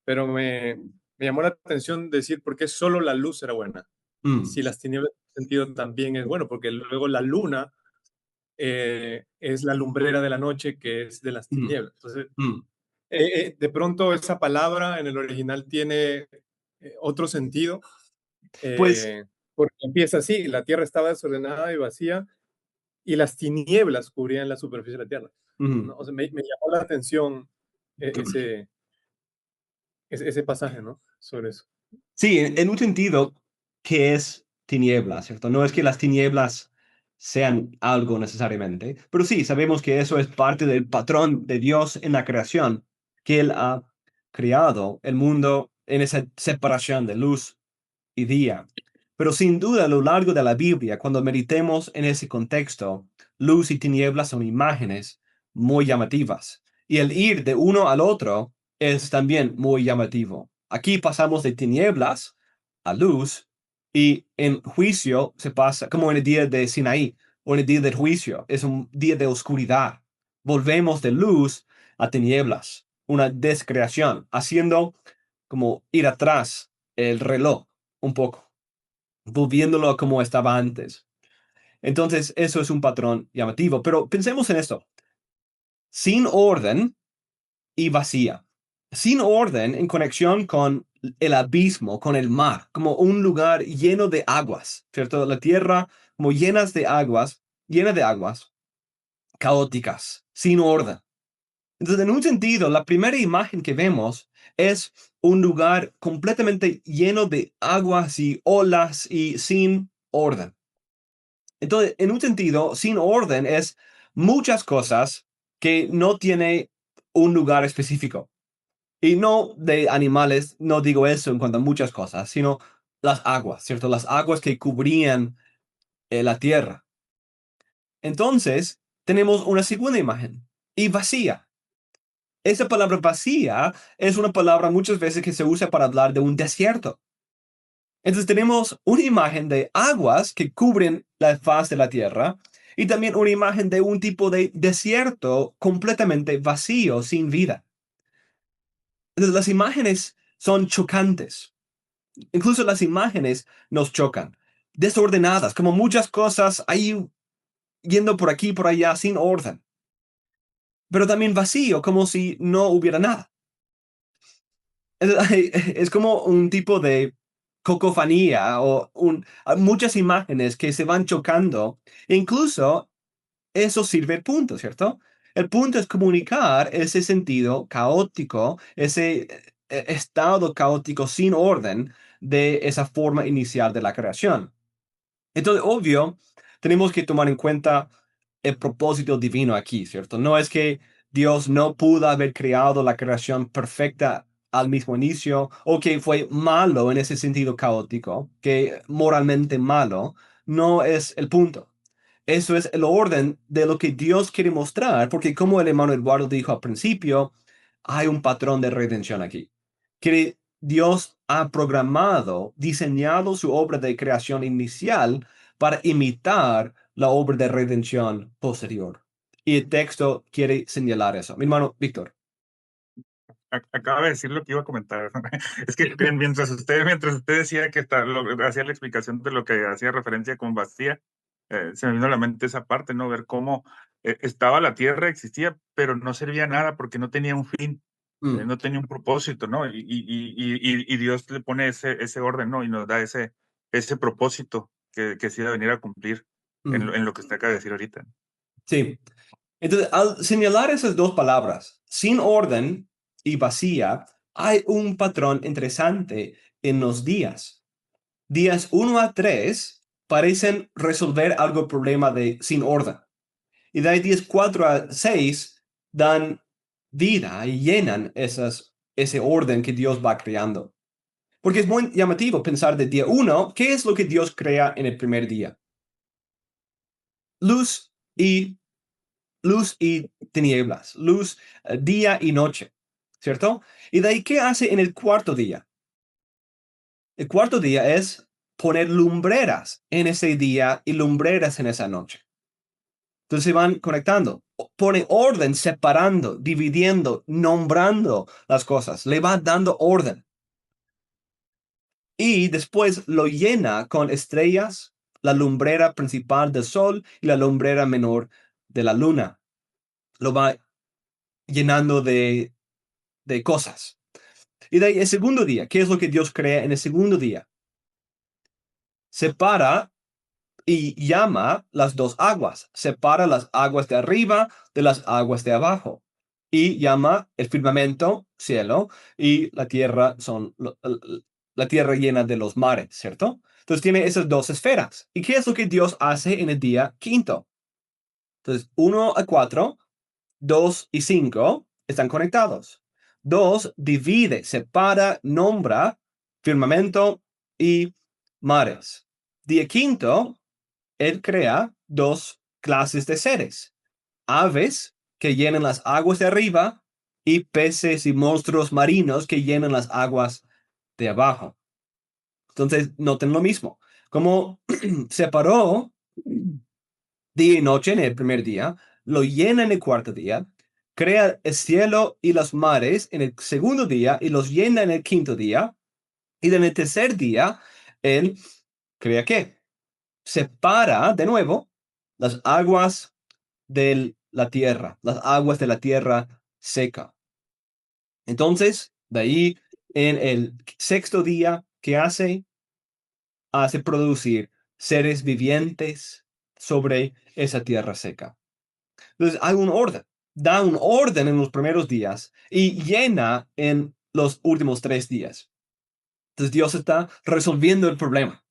Speaker 6: Pero me llamó la atención decir por qué solo la luz era buena,
Speaker 2: mm,
Speaker 6: si las tinieblas en ese sentido también es bueno, porque luego la luna es la lumbrera de la noche que es de las
Speaker 2: mm,
Speaker 6: tinieblas. Entonces,
Speaker 2: mm.
Speaker 6: de pronto esa palabra en el original tiene otro sentido,
Speaker 2: Pues,
Speaker 6: porque empieza así, la tierra estaba desordenada y vacía y las tinieblas cubrían la superficie de la tierra,
Speaker 2: ujú.
Speaker 6: ¿no? O sea, me llamó la atención ese, ese pasaje, ¿no? Sobre eso.
Speaker 2: Sí, en un sentido, ¿qué es tinieblas, cierto? No es que las tinieblas sean algo necesariamente, pero sí, sabemos que eso es parte del patrón de Dios en la creación, que Él ha creado el mundo en esa separación de luz y día. Pero sin duda, a lo largo de la Biblia, cuando meditemos en ese contexto, luz y tinieblas son imágenes muy llamativas. Y el ir de uno al otro es también muy llamativo. Aquí pasamos de tinieblas a luz y en juicio se pasa como en el día de Sinaí o en el día del juicio. Es un día de oscuridad. Volvemos de luz a tinieblas, una descreación, haciendo como ir atrás el reloj un poco, volviéndolo a como estaba antes. Entonces, eso es un patrón llamativo, pero pensemos en esto. Sin orden y vacía. Sin orden en conexión con el abismo, con el mar, como un lugar lleno de aguas, ¿cierto? La tierra como llena de aguas caóticas, sin orden. Entonces, en un sentido, la primera imagen que vemos es un lugar completamente lleno de aguas y olas y sin orden. Entonces, en un sentido, sin orden es muchas cosas que no tiene un lugar específico. Y no de animales, no digo eso en cuanto a muchas cosas, sino las aguas, ¿cierto? Las aguas que cubrían la tierra. Entonces, tenemos una segunda imagen y vacía. Esa palabra vacía es una palabra muchas veces que se usa para hablar de un desierto. Entonces tenemos una imagen de aguas que cubren la faz de la tierra y también una imagen de un tipo de desierto completamente vacío, sin vida. Entonces las imágenes son chocantes. Incluso las imágenes nos chocan. Desordenadas, como muchas cosas ahí yendo por aquí, por allá, sin orden. Pero también vacío, como si no hubiera nada. Es como un tipo de cocofanía o muchas imágenes que se van chocando. E incluso eso sirve el punto, ¿cierto? El punto es comunicar ese sentido caótico, ese estado caótico sin orden de esa forma inicial de la creación. Entonces, obvio, tenemos que tomar en cuenta el propósito divino aquí, ¿cierto? No es que Dios no pudo haber creado la creación perfecta al mismo inicio o que fue malo en ese sentido caótico, que moralmente malo, no es el punto. Eso es el orden de lo que Dios quiere mostrar, porque como el hermano Eduardo dijo al principio, hay un patrón de redención aquí. Que Dios ha programado, diseñado su obra de creación inicial para imitar la obra de redención posterior. Y el texto quiere señalar eso. Mi hermano Víctor.
Speaker 5: Acaba de decir lo que iba a comentar. Es que mientras usted decía que hacía la explicación de lo que hacía referencia con vacía, se me vino a la mente esa parte, ¿no? Ver cómo estaba la tierra, existía, pero no servía a nada porque no tenía un fin,
Speaker 2: Mm,
Speaker 5: no tenía un propósito, ¿no? Y Dios le pone ese orden, ¿no? Y nos da ese propósito que se iba a venir a cumplir
Speaker 2: Mm,
Speaker 5: en lo que usted acaba de decir ahorita.
Speaker 2: sí. Entonces, al señalar esas dos palabras, sin orden y vacía, hay un patrón interesante en los días. Días 1 a 3 parecen resolver algo problema de sin orden. Y de ahí días 4 a 6 dan vida y llenan ese orden que Dios va creando. Porque es muy llamativo pensar de día 1, ¿qué es lo que Dios crea en el primer día? Luz y tinieblas, luz, día y noche, ¿cierto? Y de ahí, ¿qué hace en el cuarto día? El cuarto día es poner lumbreras en ese día y lumbreras en esa noche. Entonces se van conectando, pone orden, separando, dividiendo, nombrando las cosas, le va dando orden. Y después lo llena con estrellas, la lumbrera principal del sol y la lumbrera menor de la luna. Lo va llenando de cosas. Y de ahí el segundo día, ¿qué es lo que Dios crea en el segundo día? Separa y llama las dos aguas, separa las aguas de arriba de las aguas de abajo. Y llama el firmamento, cielo, y la tierra la tierra llena de los mares, ¿cierto? Entonces tiene esas dos esferas. ¿Y qué es lo que Dios hace en el día quinto? Entonces, 1 a 4, 2 y 5 están conectados. 2 divide, separa, nombra firmamento y mares. Día quinto, él crea dos clases de seres. Aves que llenan las aguas de arriba y peces y monstruos marinos que llenan las aguas de abajo. Entonces, noten lo mismo. Como separó día y noche en el primer día, lo llena en el cuarto día, crea el cielo y los mares en el segundo día y los llena en el quinto día. Y en el tercer día, él crea qué? Separa de nuevo las aguas de la tierra, las aguas de la tierra seca. Entonces, de ahí, en el sexto día, ¿qué hace? Hace producir seres vivientes sobre esa tierra seca. Entonces, hay un orden, da un orden en los primeros días y llena en los últimos 3 días. Entonces, Dios está resolviendo el problema.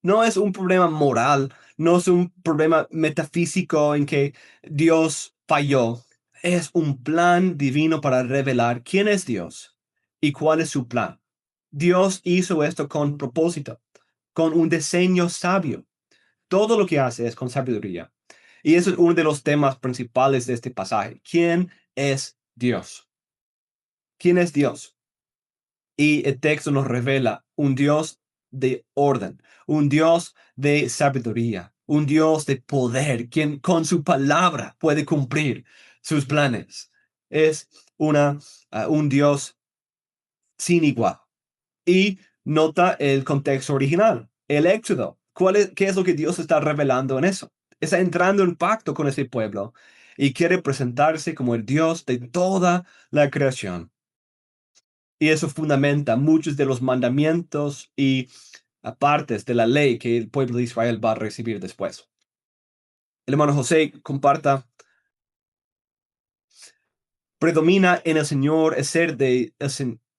Speaker 2: No es un problema moral, no es un problema metafísico en que Dios falló. Es un plan divino para revelar quién es Dios y cuál es su plan. Dios hizo esto con propósito, con un diseño sabio. Todo lo que hace es con sabiduría. Y eso es uno de los temas principales de este pasaje. ¿Quién es Dios? ¿Quién es Dios? Y el texto nos revela un Dios de orden, un Dios de sabiduría, un Dios de poder, quien con su palabra puede cumplir sus planes. Es un Dios sin igual. Y nota el contexto original, el Éxodo. ¿Qué es lo que Dios está revelando en eso? Está entrando en pacto con ese pueblo y quiere presentarse como el Dios de toda la creación. Y eso fundamenta muchos de los mandamientos y partes de la ley que el pueblo de Israel va a recibir después. El hermano José comparta, predomina en el Señor el ser de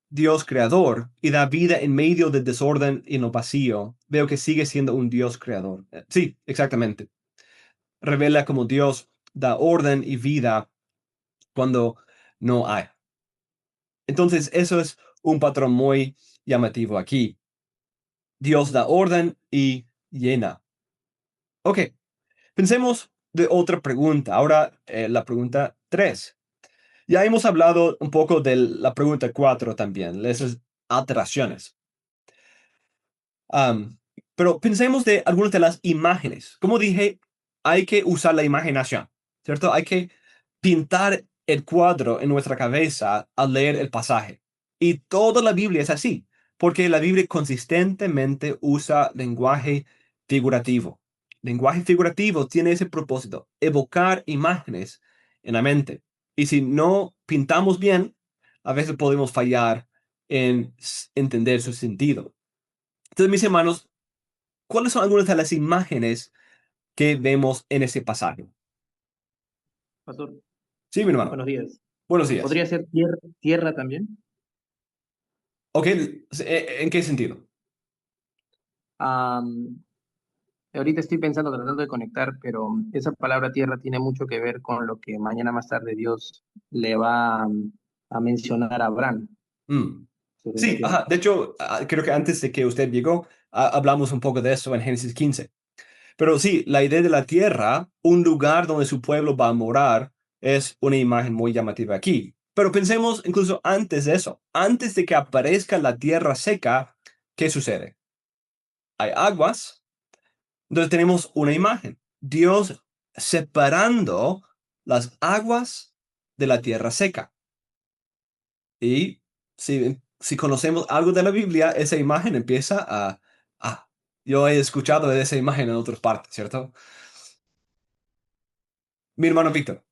Speaker 2: Dios creador y da vida en medio del desorden y en lo vacío. Veo que sigue siendo un Dios creador. Sí, exactamente. Revela como Dios da orden y vida cuando no hay. Entonces, eso es un patrón muy llamativo aquí. Dios da orden y llena. Ok, pensemos de otra pregunta. Ahora, la pregunta 3. Ya hemos hablado un poco de la pregunta 4 también, esas alteraciones. Pero pensemos de algunas de las imágenes. Como dije, hay que usar la imaginación, ¿cierto? Hay que pintar el cuadro en nuestra cabeza al leer el pasaje. Y toda la Biblia es así, porque la Biblia consistentemente usa lenguaje figurativo. Lenguaje figurativo tiene ese propósito, evocar imágenes en la mente. Y si no pintamos bien, a veces podemos fallar en entender su sentido. Entonces, mis hermanos, ¿cuáles son algunas de las imágenes que vemos en ese pasaje?
Speaker 7: Pastor,
Speaker 2: Sí, mi hermano.
Speaker 7: buenos días.
Speaker 2: Buenos días.
Speaker 7: ¿Podría ser tierra también?
Speaker 2: Ok, ¿en qué sentido?
Speaker 7: Am, ahorita estoy pensando, tratando de conectar, pero esa palabra tierra tiene mucho que ver con lo que mañana más tarde Dios le va a mencionar a Abraham
Speaker 2: Mm.
Speaker 7: sobre la
Speaker 2: Sí,
Speaker 7: tierra.
Speaker 2: ajá. De hecho, creo que antes de que usted llegó, hablamos un poco de eso en Génesis 15. Pero sí, la idea de la tierra, un lugar donde su pueblo va a morar, es una imagen muy llamativa aquí. Pero pensemos incluso antes de eso, antes de que aparezca la tierra seca, ¿qué sucede? Hay aguas, entonces tenemos una imagen. Dios separando las aguas de la tierra seca. Y si conocemos algo de la Biblia, esa imagen empieza yo he escuchado de esa imagen en otras partes, ¿cierto? Mi hermano Víctor.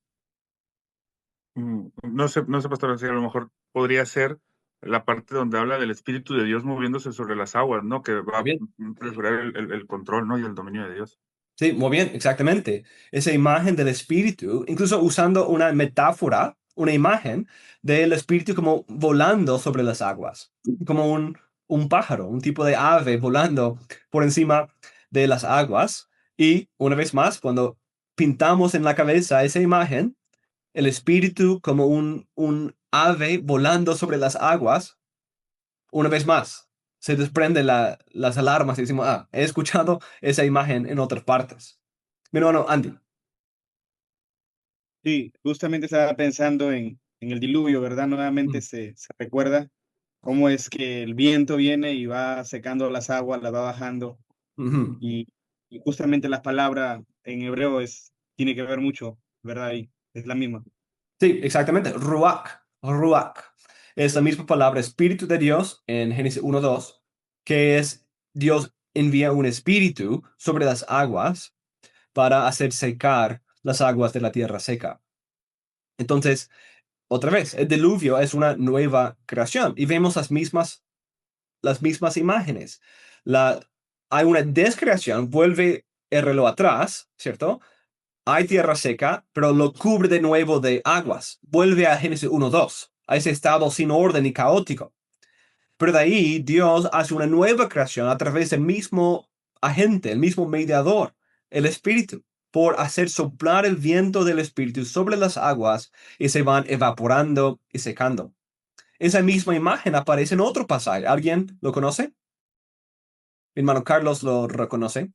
Speaker 5: No sé, pastor, si a lo mejor podría ser la parte donde habla del Espíritu de Dios moviéndose sobre las aguas, ¿no? Que va
Speaker 2: Muy
Speaker 5: a
Speaker 2: bien.
Speaker 5: asegurar el control, ¿no? Y el dominio de Dios.
Speaker 2: Sí, muy bien, exactamente. Esa imagen del espíritu, incluso usando una metáfora, una imagen del espíritu como volando sobre las aguas, como un pájaro, un tipo de ave volando por encima de las aguas. Y una vez más, cuando pintamos en la cabeza esa imagen, el espíritu como un ave volando sobre las aguas, una vez más, se desprende las alarmas y decimos, he escuchado esa imagen en otras partes. Mi hermano Andy.
Speaker 4: Sí, justamente estaba pensando en el diluvio, ¿verdad? Nuevamente
Speaker 2: Mm,
Speaker 4: se recuerda cómo es que el viento viene y va secando las aguas, las va bajando.
Speaker 2: ujú.
Speaker 4: Y, y justamente la palabra en hebreo tiene que ver mucho, ¿verdad? Y es la misma.
Speaker 2: Sí, exactamente. Ruach. Ruach. Es la misma palabra espíritu de Dios en Génesis 1:2, que es Dios envía un espíritu sobre las aguas para hacer secar las aguas de la tierra seca. Entonces, otra vez, el diluvio es una nueva creación y vemos las mismas imágenes. La, hay una descreación, vuelve el reloj atrás, ¿cierto? Hay tierra seca, pero lo cubre de nuevo de aguas. Vuelve a Génesis 1:2, a ese estado sin orden y caótico. Pero de ahí Dios hace una nueva creación a través del mismo agente, el mismo mediador, el Espíritu, por hacer soplar el viento del Espíritu sobre las aguas y se van evaporando y secando. Esa misma imagen aparece en otro pasaje. ¿Alguien lo conoce? Mi hermano Carlos lo reconoce.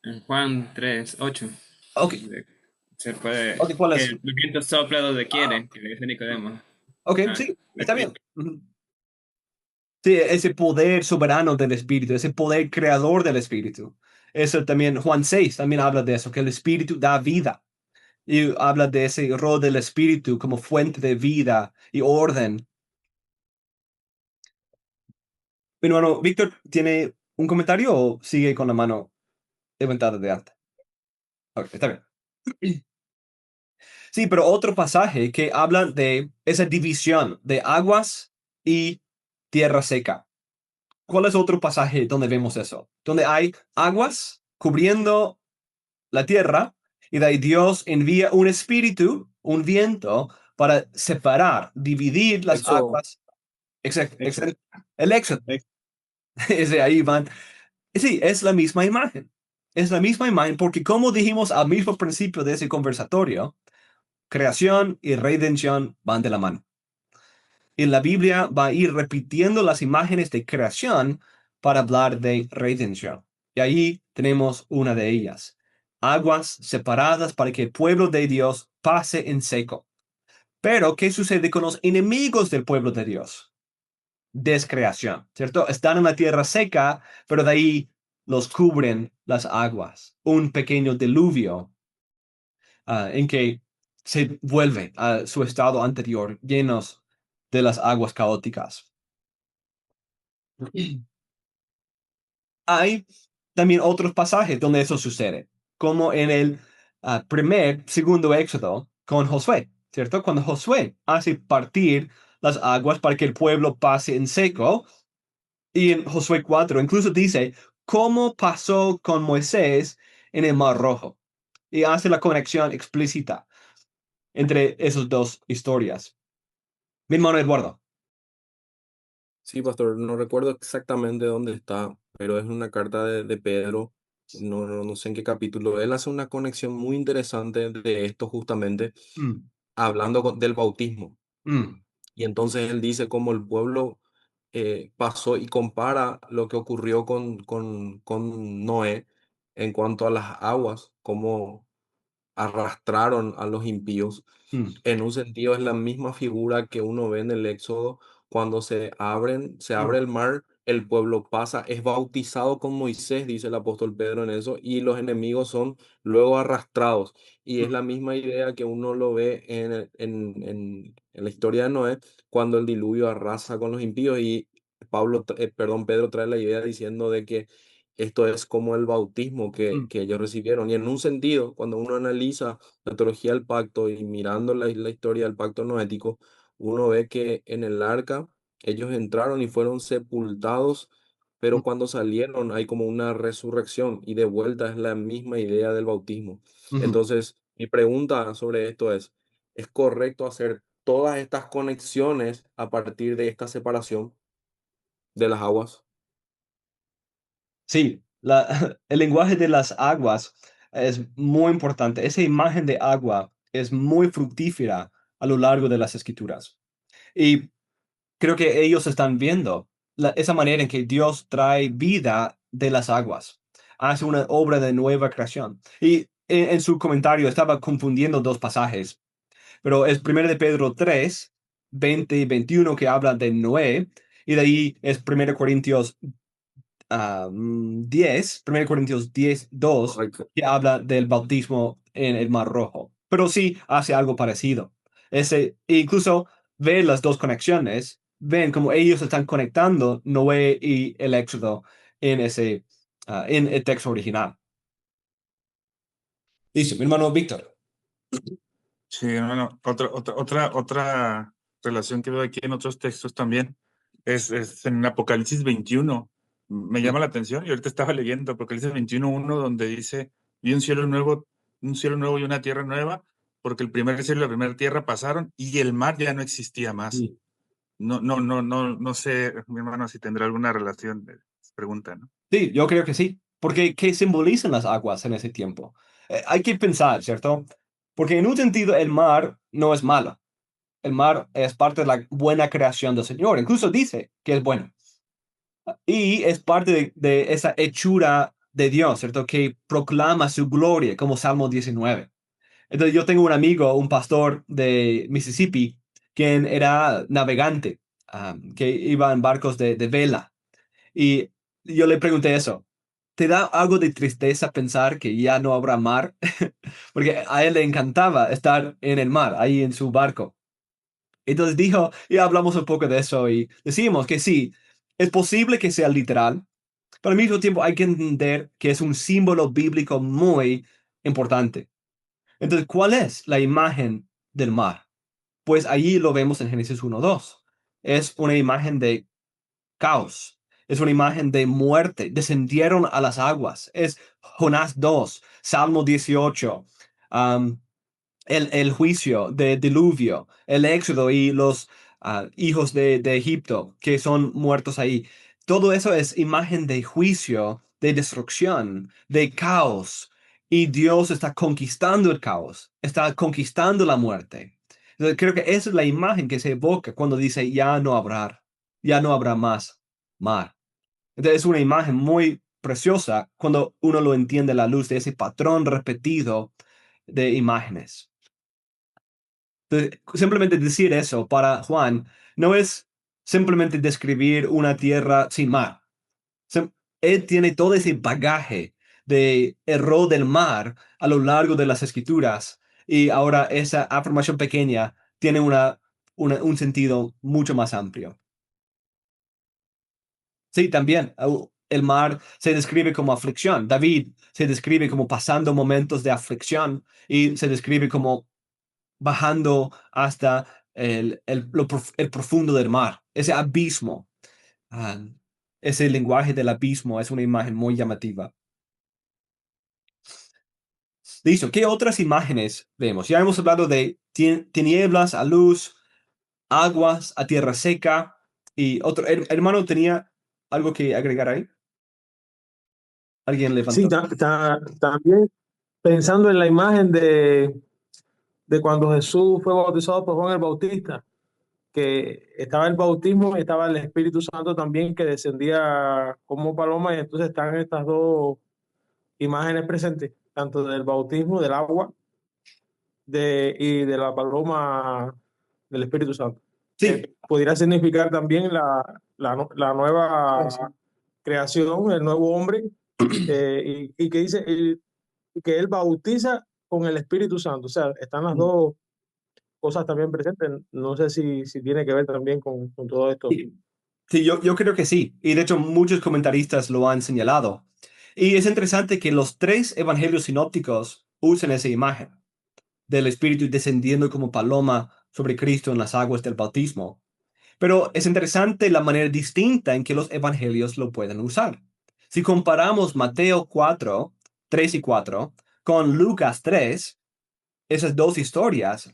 Speaker 8: En Juan 3:8.
Speaker 2: Ok,
Speaker 8: Se puede.
Speaker 2: ok, ¿cuál
Speaker 8: Que
Speaker 2: es?
Speaker 8: el viento sopla donde quiere, que le dice Nicodemo.
Speaker 2: Ok,
Speaker 8: Ah,
Speaker 2: sí, está bien. Ujú. Sí, ese poder soberano del Espíritu, ese poder creador del Espíritu. Eso también, Juan 6 también habla de eso, que el Espíritu da vida. Y habla de ese rol del Espíritu como fuente de vida y orden. Mi hermano, Víctor, ¿tiene un comentario o sigue con la mano levantada de alta? Ok, está bien. Sí, pero otro pasaje que habla de esa división de aguas y tierra seca. ¿Cuál es otro pasaje donde vemos eso? Donde hay aguas cubriendo la tierra y de ahí Dios envía un espíritu, un viento, para separar, dividir las
Speaker 3: Éxodo,
Speaker 2: aguas. Exacto,
Speaker 4: Éxodo.
Speaker 2: el éxodo.
Speaker 4: Ex-
Speaker 2: Es de ahí van. Sí, es la misma imagen. Es la misma imagen porque como dijimos al mismo principio de ese conversatorio, creación y redención van de la mano. Y la Biblia va a ir repitiendo las imágenes de creación para hablar de redención. Y ahí tenemos una de ellas. Aguas separadas para que el pueblo de Dios pase en seco. Pero, ¿qué sucede con los enemigos del pueblo de Dios? Descreación, ¿cierto? Están en la tierra seca, pero de ahí los cubren las aguas. Un pequeño diluvio en que se vuelve a su estado anterior, llenos de las aguas caóticas. Hay también otros pasajes donde eso sucede, como en el segundo Éxodo con Josué, ¿cierto? Cuando Josué hace partir las aguas para que el pueblo pase en seco, y en Josué 4 incluso dice, cómo pasó con Moisés en el Mar Rojo. Y hace la conexión explícita entre esas dos historias. Mi hermano Eduardo.
Speaker 3: Sí, pastor, no recuerdo exactamente dónde está, pero es una carta de Pedro, no sé en qué capítulo. Él hace una conexión muy interesante de esto justamente,
Speaker 2: Mm,
Speaker 3: hablando del bautismo.
Speaker 2: mm,
Speaker 3: Y entonces él dice cómo el pueblo pasó y compara lo que ocurrió con Noé en cuanto a las aguas, cómo arrastraron a los impíos.
Speaker 2: mm,
Speaker 3: En un sentido es la misma figura que uno ve en el Éxodo cuando se abre el mar, el pueblo pasa, es bautizado con Moisés, dice el apóstol Pedro en eso, y los enemigos son luego arrastrados. Y es la misma idea que uno lo ve en la historia de Noé, cuando el diluvio arrasa con los impíos y Pedro trae la idea diciendo de que esto es como el bautismo
Speaker 2: mm,
Speaker 3: que ellos recibieron. Y en un sentido, cuando uno analiza la teología del pacto y mirando la historia del pacto noético, uno ve que en el arca ellos entraron y fueron sepultados,
Speaker 2: mm,
Speaker 3: pero cuando salieron hay como una resurrección y de vuelta es la misma idea del bautismo.
Speaker 2: mm.
Speaker 3: Entonces, mi pregunta sobre esto ¿es correcto hacer todas estas conexiones a partir de esta separación de las aguas?
Speaker 2: Sí, el lenguaje de las aguas es muy importante. Esa imagen de agua es muy fructífera a lo largo de las escrituras. Y creo que ellos están viendo esa manera en que Dios trae vida de las aguas, hace una obra de nueva creación. Y en su comentario estaba confundiendo dos pasajes, pero es 1 de Pedro 3, 20 y 21 que habla de Noé, y de ahí es 1 Corintios 10, 1 Corintios 10, 2,
Speaker 3: Correcto.
Speaker 2: que habla del bautismo en el Mar Rojo. Pero sí hace algo parecido. Incluso ve las dos conexiones, ven cómo ellos están conectando Noé y el Éxodo en el texto original. Dice, mi hermano Víctor.
Speaker 5: Sí, bueno, otra relación que veo aquí en otros textos también es en Apocalipsis 21. Me llama la atención y ahorita estaba leyendo Apocalipsis 21:1 donde dice, vi un cielo nuevo y una tierra nueva, porque el primer cielo y la primera tierra pasaron y el mar ya no existía más.
Speaker 2: Mm.
Speaker 5: No sé, mi hermano, si tendrá alguna relación, pregunta, ¿no?
Speaker 2: Sí, yo creo que sí. Porque, ¿qué simbolizan las aguas en ese tiempo? Hay que pensar, ¿cierto? Porque en un sentido el mar no es malo. El mar es parte de la buena creación del Señor. Incluso dice que es bueno. Y es parte de esa hechura de Dios, ¿cierto? Que proclama su gloria, como Salmo 19. Entonces yo tengo un amigo, un pastor de Mississippi, quien era navegante, que iba en barcos de vela. Y yo le pregunté eso. ¿Te da algo de tristeza pensar que ya no habrá mar? Porque a él le encantaba estar en el mar, ahí en su barco. Entonces dijo, y hablamos un poco de eso y decimos que sí, es posible que sea literal, pero al mismo tiempo hay que entender que es un símbolo bíblico muy importante. Entonces, ¿cuál es la imagen del mar? Pues allí lo vemos en Génesis 1:2. Es una imagen de caos, es una imagen de muerte, descendieron a las aguas. Es Jonás 2, Salmo 18, el juicio de diluvio, el éxodo y los hijos de Egipto que son muertos ahí. Todo eso es imagen de juicio, de destrucción, de caos. Y Dios está conquistando el caos, está conquistando la muerte. Entonces, creo que esa es la imagen que se evoca cuando dice ya no habrá más mar. Entonces, es una imagen muy preciosa cuando uno lo entiende a la luz de ese patrón repetido de imágenes. Entonces, simplemente decir eso para Juan no es simplemente describir una tierra sin mar. Él tiene todo ese bagaje de el rol del mar a lo largo de las escrituras y ahora esa afirmación pequeña tiene un sentido mucho más amplio. Sí, también el mar se describe como aflicción. David se describe como pasando momentos de aflicción y se describe como bajando hasta el profundo del mar, ese abismo. Ah, Ese lenguaje del abismo es una imagen muy llamativa. Listo. ¿Qué otras imágenes vemos? Ya hemos hablado de tinieblas a luz, aguas a tierra seca. Y otro hermano tenía algo que agregar ahí. ¿Alguien
Speaker 9: Sí,
Speaker 2: levantó?
Speaker 9: también pensando en la imagen de cuando Jesús fue bautizado por Juan el Bautista, que estaba el bautismo y estaba el Espíritu Santo también que descendía como paloma, y entonces están estas dos imágenes presentes, tanto del bautismo, del agua y de la paloma del Espíritu Santo.
Speaker 2: Sí,
Speaker 9: Pudiera significar también la nueva creación, el nuevo hombre, y que dice y que él bautiza con el Espíritu Santo. O sea, están las dos cosas también presentes. No sé si tiene que ver también con todo esto.
Speaker 2: sí, sí, yo creo que sí. Y de hecho muchos comentaristas lo han señalado. Y es interesante que los tres evangelios sinópticos usen esa imagen del Espíritu descendiendo como paloma sobre Cristo en las aguas del bautismo. Pero es interesante la manera distinta en que los evangelios lo pueden usar. Si comparamos Mateo 4, 3 y 4 con Lucas 3, esas dos historias,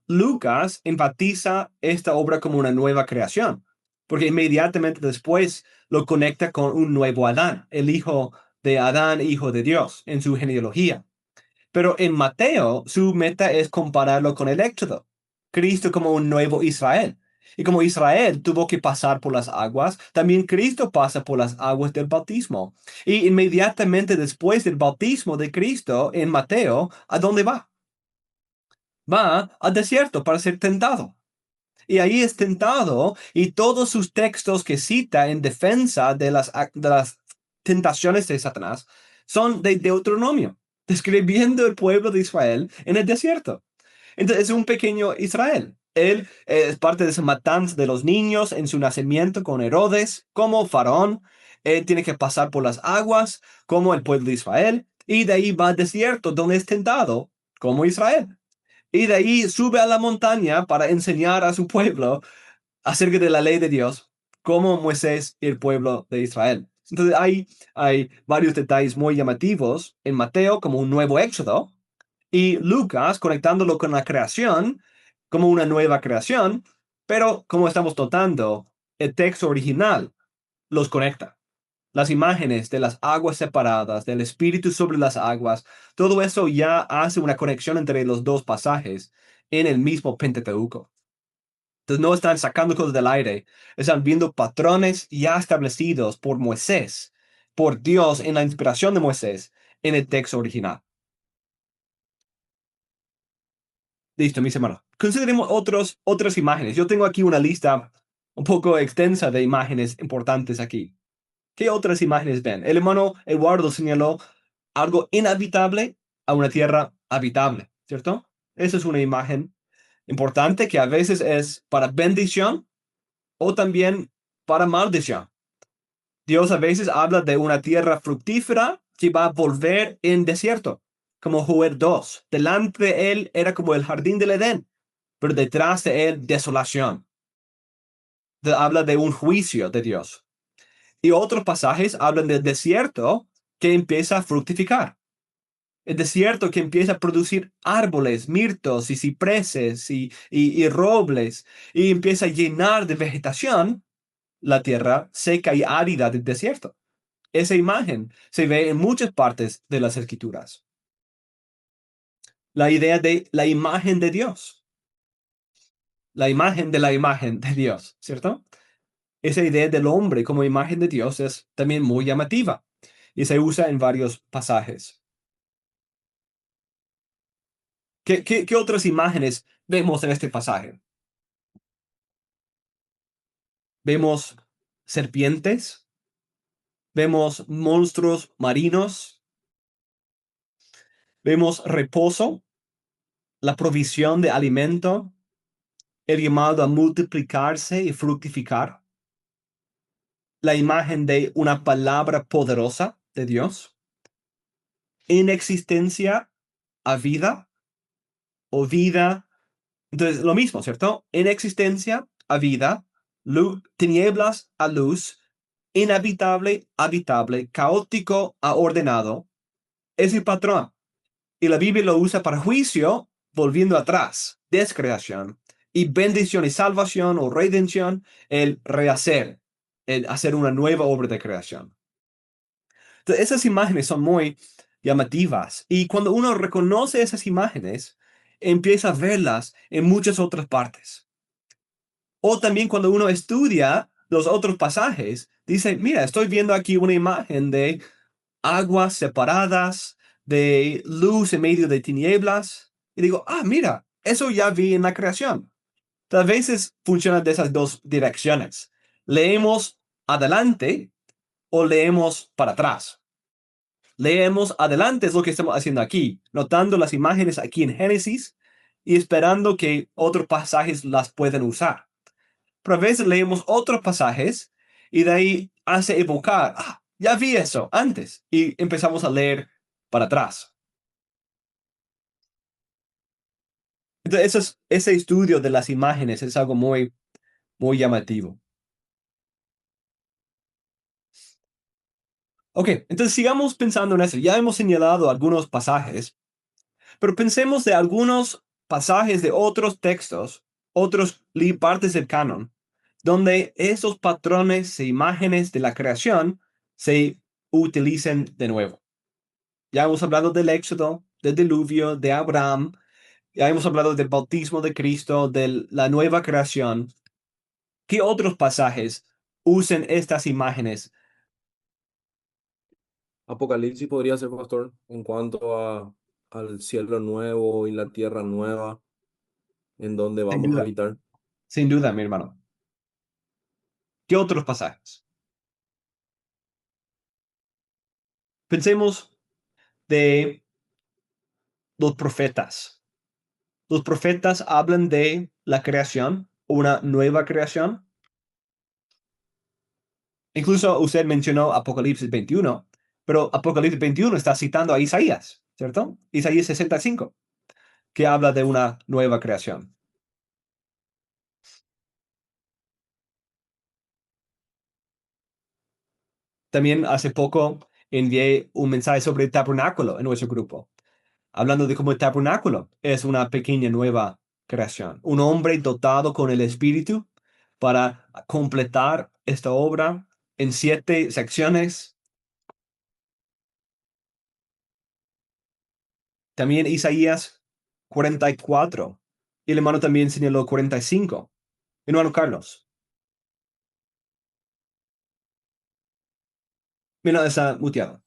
Speaker 2: Lucas enfatiza esta obra como una nueva creación, porque inmediatamente después lo conecta con un nuevo Adán, el hijo de Adán, hijo de Dios, en su genealogía. Pero en Mateo, su meta es compararlo con el Éxodo, Cristo como un nuevo Israel. Y como Israel tuvo que pasar por las aguas, también Cristo pasa por las aguas del bautismo. Y inmediatamente después del bautismo de Cristo en Mateo, ¿a dónde va? Va al desierto para ser tentado. Y ahí es tentado y todos sus textos que cita en defensa de las tentaciones de Satanás son de Deuteronomio, describiendo el pueblo de Israel en el desierto. Entonces es un pequeño Israel. Él es parte de esa matanza de los niños en su nacimiento con Herodes, como faraón. Él tiene que pasar por las aguas como el pueblo de Israel y de ahí va al desierto donde es tentado como Israel. Y de ahí sube a la montaña para enseñar a su pueblo acerca de la ley de Dios, como Moisés y el pueblo de Israel. Entonces hay varios detalles muy llamativos en Mateo como un nuevo éxodo y Lucas conectándolo con la creación como una nueva creación, pero como estamos notando, el texto original los conecta. Las imágenes de las aguas separadas, del espíritu sobre las aguas, todo eso ya hace una conexión entre los dos pasajes en el mismo Pentateuco. Entonces no están sacando cosas del aire, están viendo patrones ya establecidos por Moisés, por Dios en la inspiración de Moisés en el texto original. Listo, mis hermanos. Consideremos otras imágenes. Yo tengo aquí una lista un poco extensa de imágenes importantes aquí. ¿Qué otras imágenes ven? El hermano Eduardo señaló algo inhabitable a una tierra habitable, ¿cierto? Esa es una imagen importante que a veces es para bendición o también para maldición. Dios a veces habla de una tierra fructífera que va a volver en desierto, como Joel 2. Delante de él era como el jardín del Edén, pero detrás de él desolación. Habla de un juicio de Dios. Y otros pasajes hablan del desierto que empieza a fructificar. El desierto que empieza a producir árboles, mirtos y cipreses y robles, y empieza a llenar de vegetación la tierra seca y árida del desierto. Esa imagen se ve en muchas partes de las escrituras. La idea de la imagen de Dios. La imagen de la imagen de Dios, ¿cierto? Esa idea del hombre como imagen de Dios es también muy llamativa y se usa en varios pasajes. ¿Qué otras imágenes vemos en este pasaje? Vemos serpientes, vemos monstruos marinos, vemos reposo, la provisión de alimento, el llamado a multiplicarse y fructificar, la imagen de una palabra poderosa de Dios, inexistencia a vida o vida. Entonces, lo mismo, ¿cierto? Inexistencia a vida, tinieblas a luz, inhabitable, habitable, caótico a ordenado. Es el patrón. Y la Biblia lo usa para juicio, volviendo atrás, descreación, y bendición y salvación o redención, el rehacer, el hacer una nueva obra de creación. Entonces, esas imágenes son muy llamativas. Y cuando uno reconoce esas imágenes, empieza a verlas en muchas otras partes. O también cuando uno estudia los otros pasajes, dice, mira, estoy viendo aquí una imagen de aguas separadas, de luz en medio de tinieblas. Y digo, mira, eso ya vi en la creación. A veces funciona de esas dos direcciones. Leemos adelante o leemos para atrás. Leemos adelante es lo que estamos haciendo aquí, notando las imágenes aquí en Génesis y esperando que otros pasajes las puedan usar. Pero a veces leemos otros pasajes y de ahí hace evocar, ya vi eso antes, y empezamos a leer para atrás. Entonces, ese estudio de las imágenes es algo muy, muy llamativo. Ok, entonces sigamos pensando en eso. Ya hemos señalado algunos pasajes, pero pensemos de algunos pasajes de otros textos, otros partes del canon, donde esos patrones e imágenes de la creación se utilicen de nuevo. Ya hemos hablado del Éxodo, del diluvio, de Abraham, ya hemos hablado del bautismo de Cristo, de la nueva creación. ¿Qué otros pasajes usen estas imágenes?
Speaker 3: Apocalipsis podría ser, pastor, en cuanto al cielo nuevo y la tierra nueva, en donde
Speaker 2: Sin
Speaker 3: vamos a
Speaker 2: duda,
Speaker 3: habitar.
Speaker 2: sin duda, mi hermano. ¿Qué otros pasajes? Pensemos de los profetas. Los profetas hablan de la creación, una nueva creación. Incluso usted mencionó Apocalipsis 21, pero Apocalipsis 21 está citando a Isaías, ¿cierto? Isaías 65, que habla de una nueva creación. También hace poco envié un mensaje sobre el tabernáculo en nuestro grupo, hablando de cómo el tabernáculo es una pequeña nueva creación. Un hombre dotado con el Espíritu para completar esta obra en 7 secciones. También Isaías 44. Y el hermano también señaló 45. Hermano Carlos. Mira, está muteado.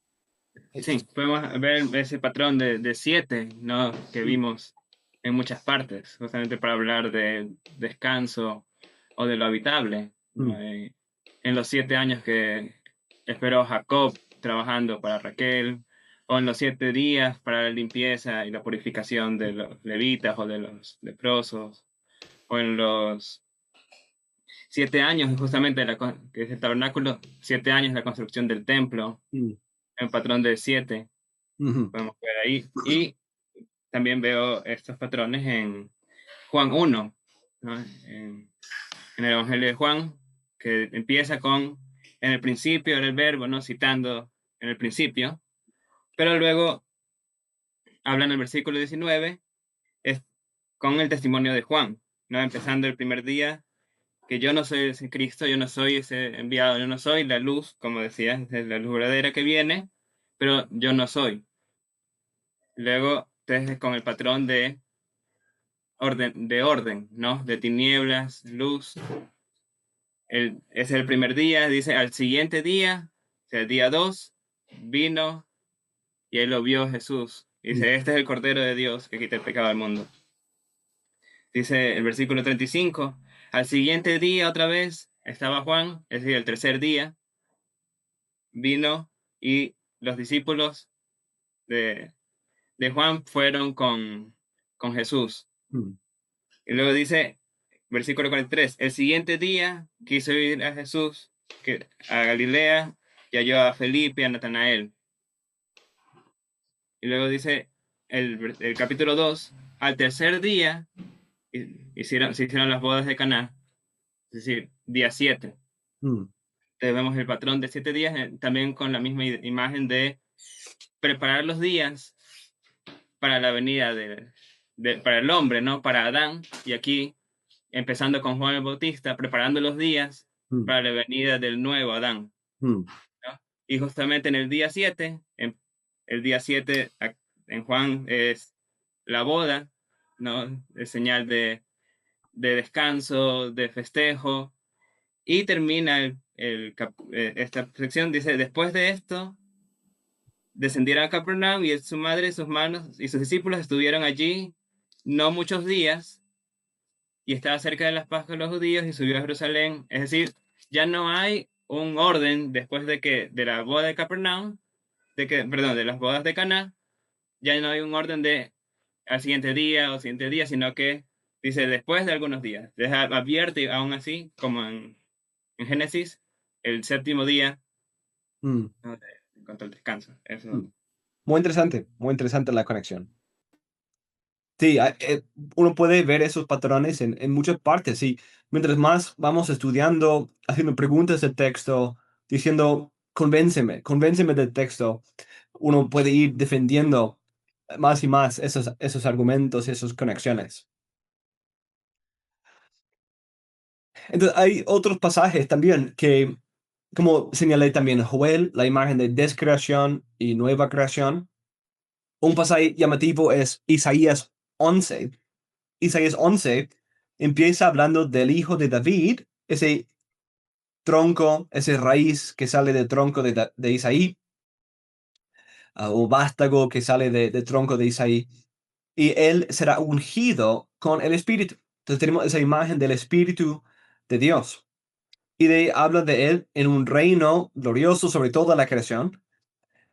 Speaker 8: Sí, podemos ver ese patrón de 7, ¿no? Que vimos en muchas partes, justamente para hablar de descanso o de lo habitable, ¿no? En los 7 años que esperó Jacob trabajando para Raquel, o en los 7 días para la limpieza y la purificación de los levitas o de los leprosos, o en los 7 años justamente que es el tabernáculo, 7 años la construcción del templo, en patrón de 7. Podemos ver ahí. Y también veo estos patrones en Juan 1, ¿no? En el Evangelio de Juan, que empieza con en el principio era el verbo, ¿no? Citando en el principio, pero luego habla en el versículo 19 es con el testimonio de Juan, ¿no? Empezando el primer día, que yo no soy ese Cristo, yo no soy ese enviado, yo no soy la luz, como decía, es la luz verdadera que viene, pero yo no soy. Luego, entonces, con el patrón de orden, ¿no? De tinieblas, luz. Ese es el primer día, dice, al siguiente día, o sea, el día 2, vino y él lo vio Jesús. Dice, este es el Cordero de Dios que quita el pecado del mundo. Dice el versículo 35, al siguiente día otra vez estaba Juan, es decir, el tercer día, vino y los discípulos de Juan fueron con Jesús. Y luego dice, versículo 43, el siguiente día quiso ir a Jesús a Galilea y halló a Felipe y a Natanael. Y luego dice el capítulo 2, al tercer día se hicieron las bodas de Caná es decir, día 7.
Speaker 2: Mm,
Speaker 8: Vemos el patrón de 7 días, también con la misma imagen de preparar los días para la venida para el hombre, ¿no? Para Adán. Y aquí, empezando con Juan el Bautista, preparando los días
Speaker 2: mm,
Speaker 8: para la venida del nuevo Adán,
Speaker 2: mm,
Speaker 8: ¿no? Y justamente en el día 7, el día 7 en Juan es la boda, ¿no? Es señal de descanso, de festejo. Y termina esta sección, dice, después de esto, descendieron a Capernaum y su madre, sus manos y sus discípulos estuvieron allí no muchos días y estaba cerca de las Pascuas de los judíos y subió a Jerusalén. Es decir, ya no hay un orden después de la boda de Capernaum, perdón, de las bodas de Caná, ya no hay un orden de al siguiente día o siguiente día, sino que dice después de algunos días. Deja abierto y aún así, como en Génesis, el séptimo día,
Speaker 2: mm,
Speaker 8: ¿no? En cuanto al descanso. Eso.
Speaker 2: mm. Muy interesante la conexión. Sí, uno puede ver esos patrones en muchas partes. Y mientras más vamos estudiando, haciendo preguntas del texto, diciendo, convénceme del texto, uno puede ir defendiendo más y más esos argumentos, esas conexiones. Entonces, hay otros pasajes también que, como señalé también, Joel, la imagen de descreación y nueva creación. Un pasaje llamativo es Isaías 11. Isaías 11 empieza hablando del hijo de David, ese tronco, ese raíz que sale del tronco de Isaí, o vástago que sale del tronco de Isaí, y él será ungido con el Espíritu. Entonces tenemos esa imagen del Espíritu de Dios. Y habla de él en un reino glorioso sobre toda la creación,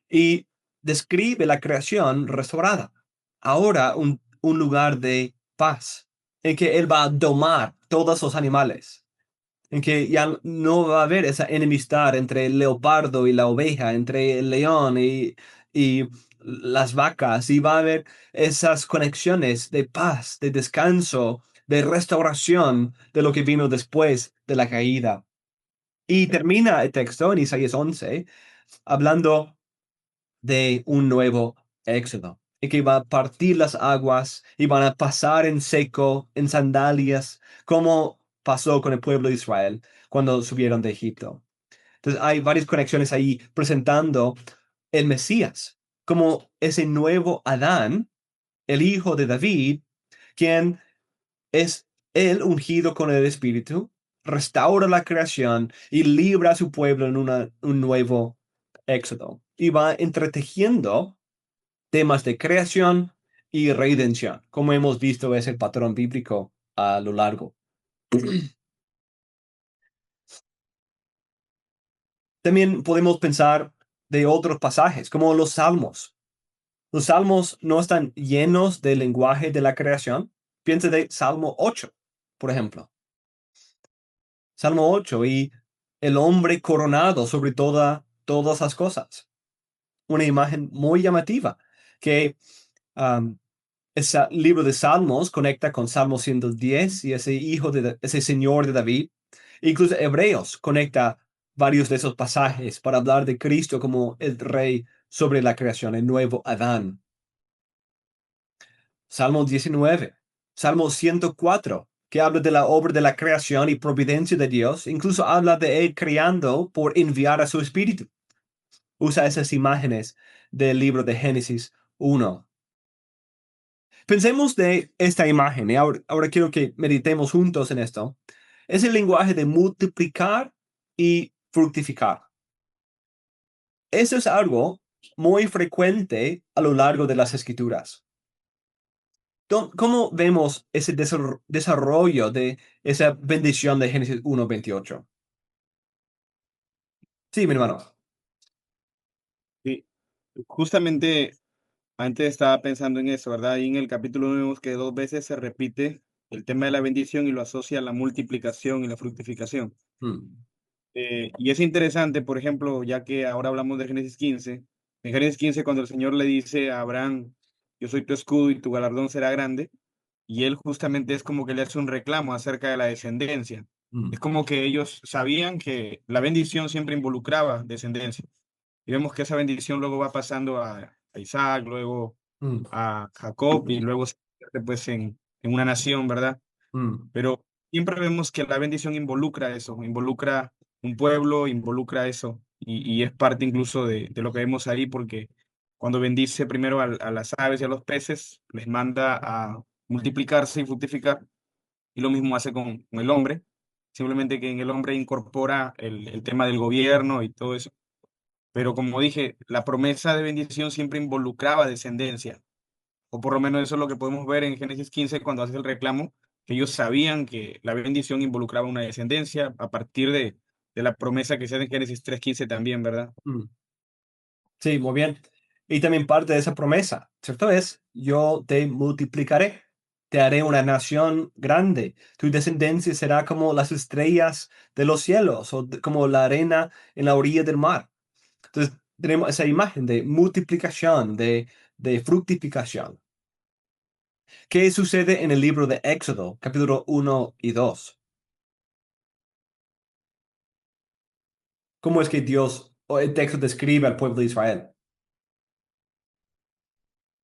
Speaker 2: y describe la creación restaurada. Ahora un lugar de paz, en que él va a domar todos los animales, en que ya no va a haber esa enemistad entre el leopardo y la oveja, entre el león y las vacas, y va a haber esas conexiones de paz, de descanso, de restauración de lo que vino después de la caída. Y termina el texto en Isaías 11 hablando de un nuevo éxodo, y que va a partir las aguas y van a pasar en seco, en sandalias, como pasó con el pueblo de Israel cuando subieron de Egipto. Entonces hay varias conexiones ahí presentando el Mesías como ese nuevo Adán, el hijo de David, quien es el ungido con el Espíritu, restaura la creación y libra a su pueblo en un nuevo éxodo. Y va entretejiendo temas de creación y redención, como hemos visto es el patrón bíblico a lo largo. También podemos pensar de otros pasajes, como los salmos. Los salmos no están llenos del lenguaje de la creación. Piensa de Salmo 8, por ejemplo. Salmo 8 y el hombre coronado sobre todas las cosas. Una imagen muy llamativa que ese libro de Salmos conecta con Salmo 110 y ese Señor de David. Incluso Hebreos conecta varios de esos pasajes para hablar de Cristo como el Rey sobre la creación, el nuevo Adán. Salmo 19, Salmo 104, que habla de la obra de la creación y providencia de Dios. Incluso habla de Él creando por enviar a su Espíritu. Usa esas imágenes del libro de Génesis 1. Pensemos de esta imagen, y ahora quiero que meditemos juntos en esto. Es el lenguaje de multiplicar y fructificar. Eso es algo muy frecuente a lo largo de las Escrituras. ¿Cómo vemos ese desarrollo de esa bendición de Génesis 1:28? Sí, mi hermano.
Speaker 4: Sí, justamente antes estaba pensando en eso, ¿verdad? Y en el capítulo vemos que 2 veces se repite el tema de la bendición y lo asocia a la multiplicación y la fructificación.
Speaker 2: Hmm.
Speaker 4: Y es interesante, por ejemplo, ya que ahora hablamos de Génesis 15, en Génesis 15 cuando el Señor le dice a Abraham, yo soy tu escudo y tu galardón será grande, y él justamente es como que le hace un reclamo acerca de la descendencia. Es como que ellos sabían que la bendición siempre involucraba descendencia. Y vemos que esa bendición luego va pasando a Isaac, luego
Speaker 2: Mm,
Speaker 4: a Jacob y luego se convierte, pues en una nación, ¿verdad?
Speaker 2: mm,
Speaker 4: Pero siempre vemos que la bendición involucra eso, involucra un pueblo, involucra eso, y es parte incluso de lo que vemos ahí, porque cuando bendice primero a las aves y a los peces, les manda a multiplicarse y fructificar, y lo mismo hace con el hombre, simplemente que en el hombre incorpora el tema del gobierno y todo eso. Pero como dije, la promesa de bendición siempre involucraba descendencia, o por lo menos eso es lo que podemos ver en Génesis 15 cuando hace el reclamo, que ellos sabían que la bendición involucraba una descendencia a partir de la promesa que se hace en Génesis 3:15 también, ¿verdad?
Speaker 2: mm. Sí, muy bien. Y también parte de esa promesa, ¿cierto? Es, yo te multiplicaré, te haré una nación grande, tu descendencia será como las estrellas de los cielos o como la arena en la orilla del mar. Entonces, tenemos esa imagen de multiplicación, de fructificación. ¿Qué sucede en el libro de Éxodo, capítulo 1 y 2? ¿Cómo es que Dios o el texto describe al pueblo de Israel?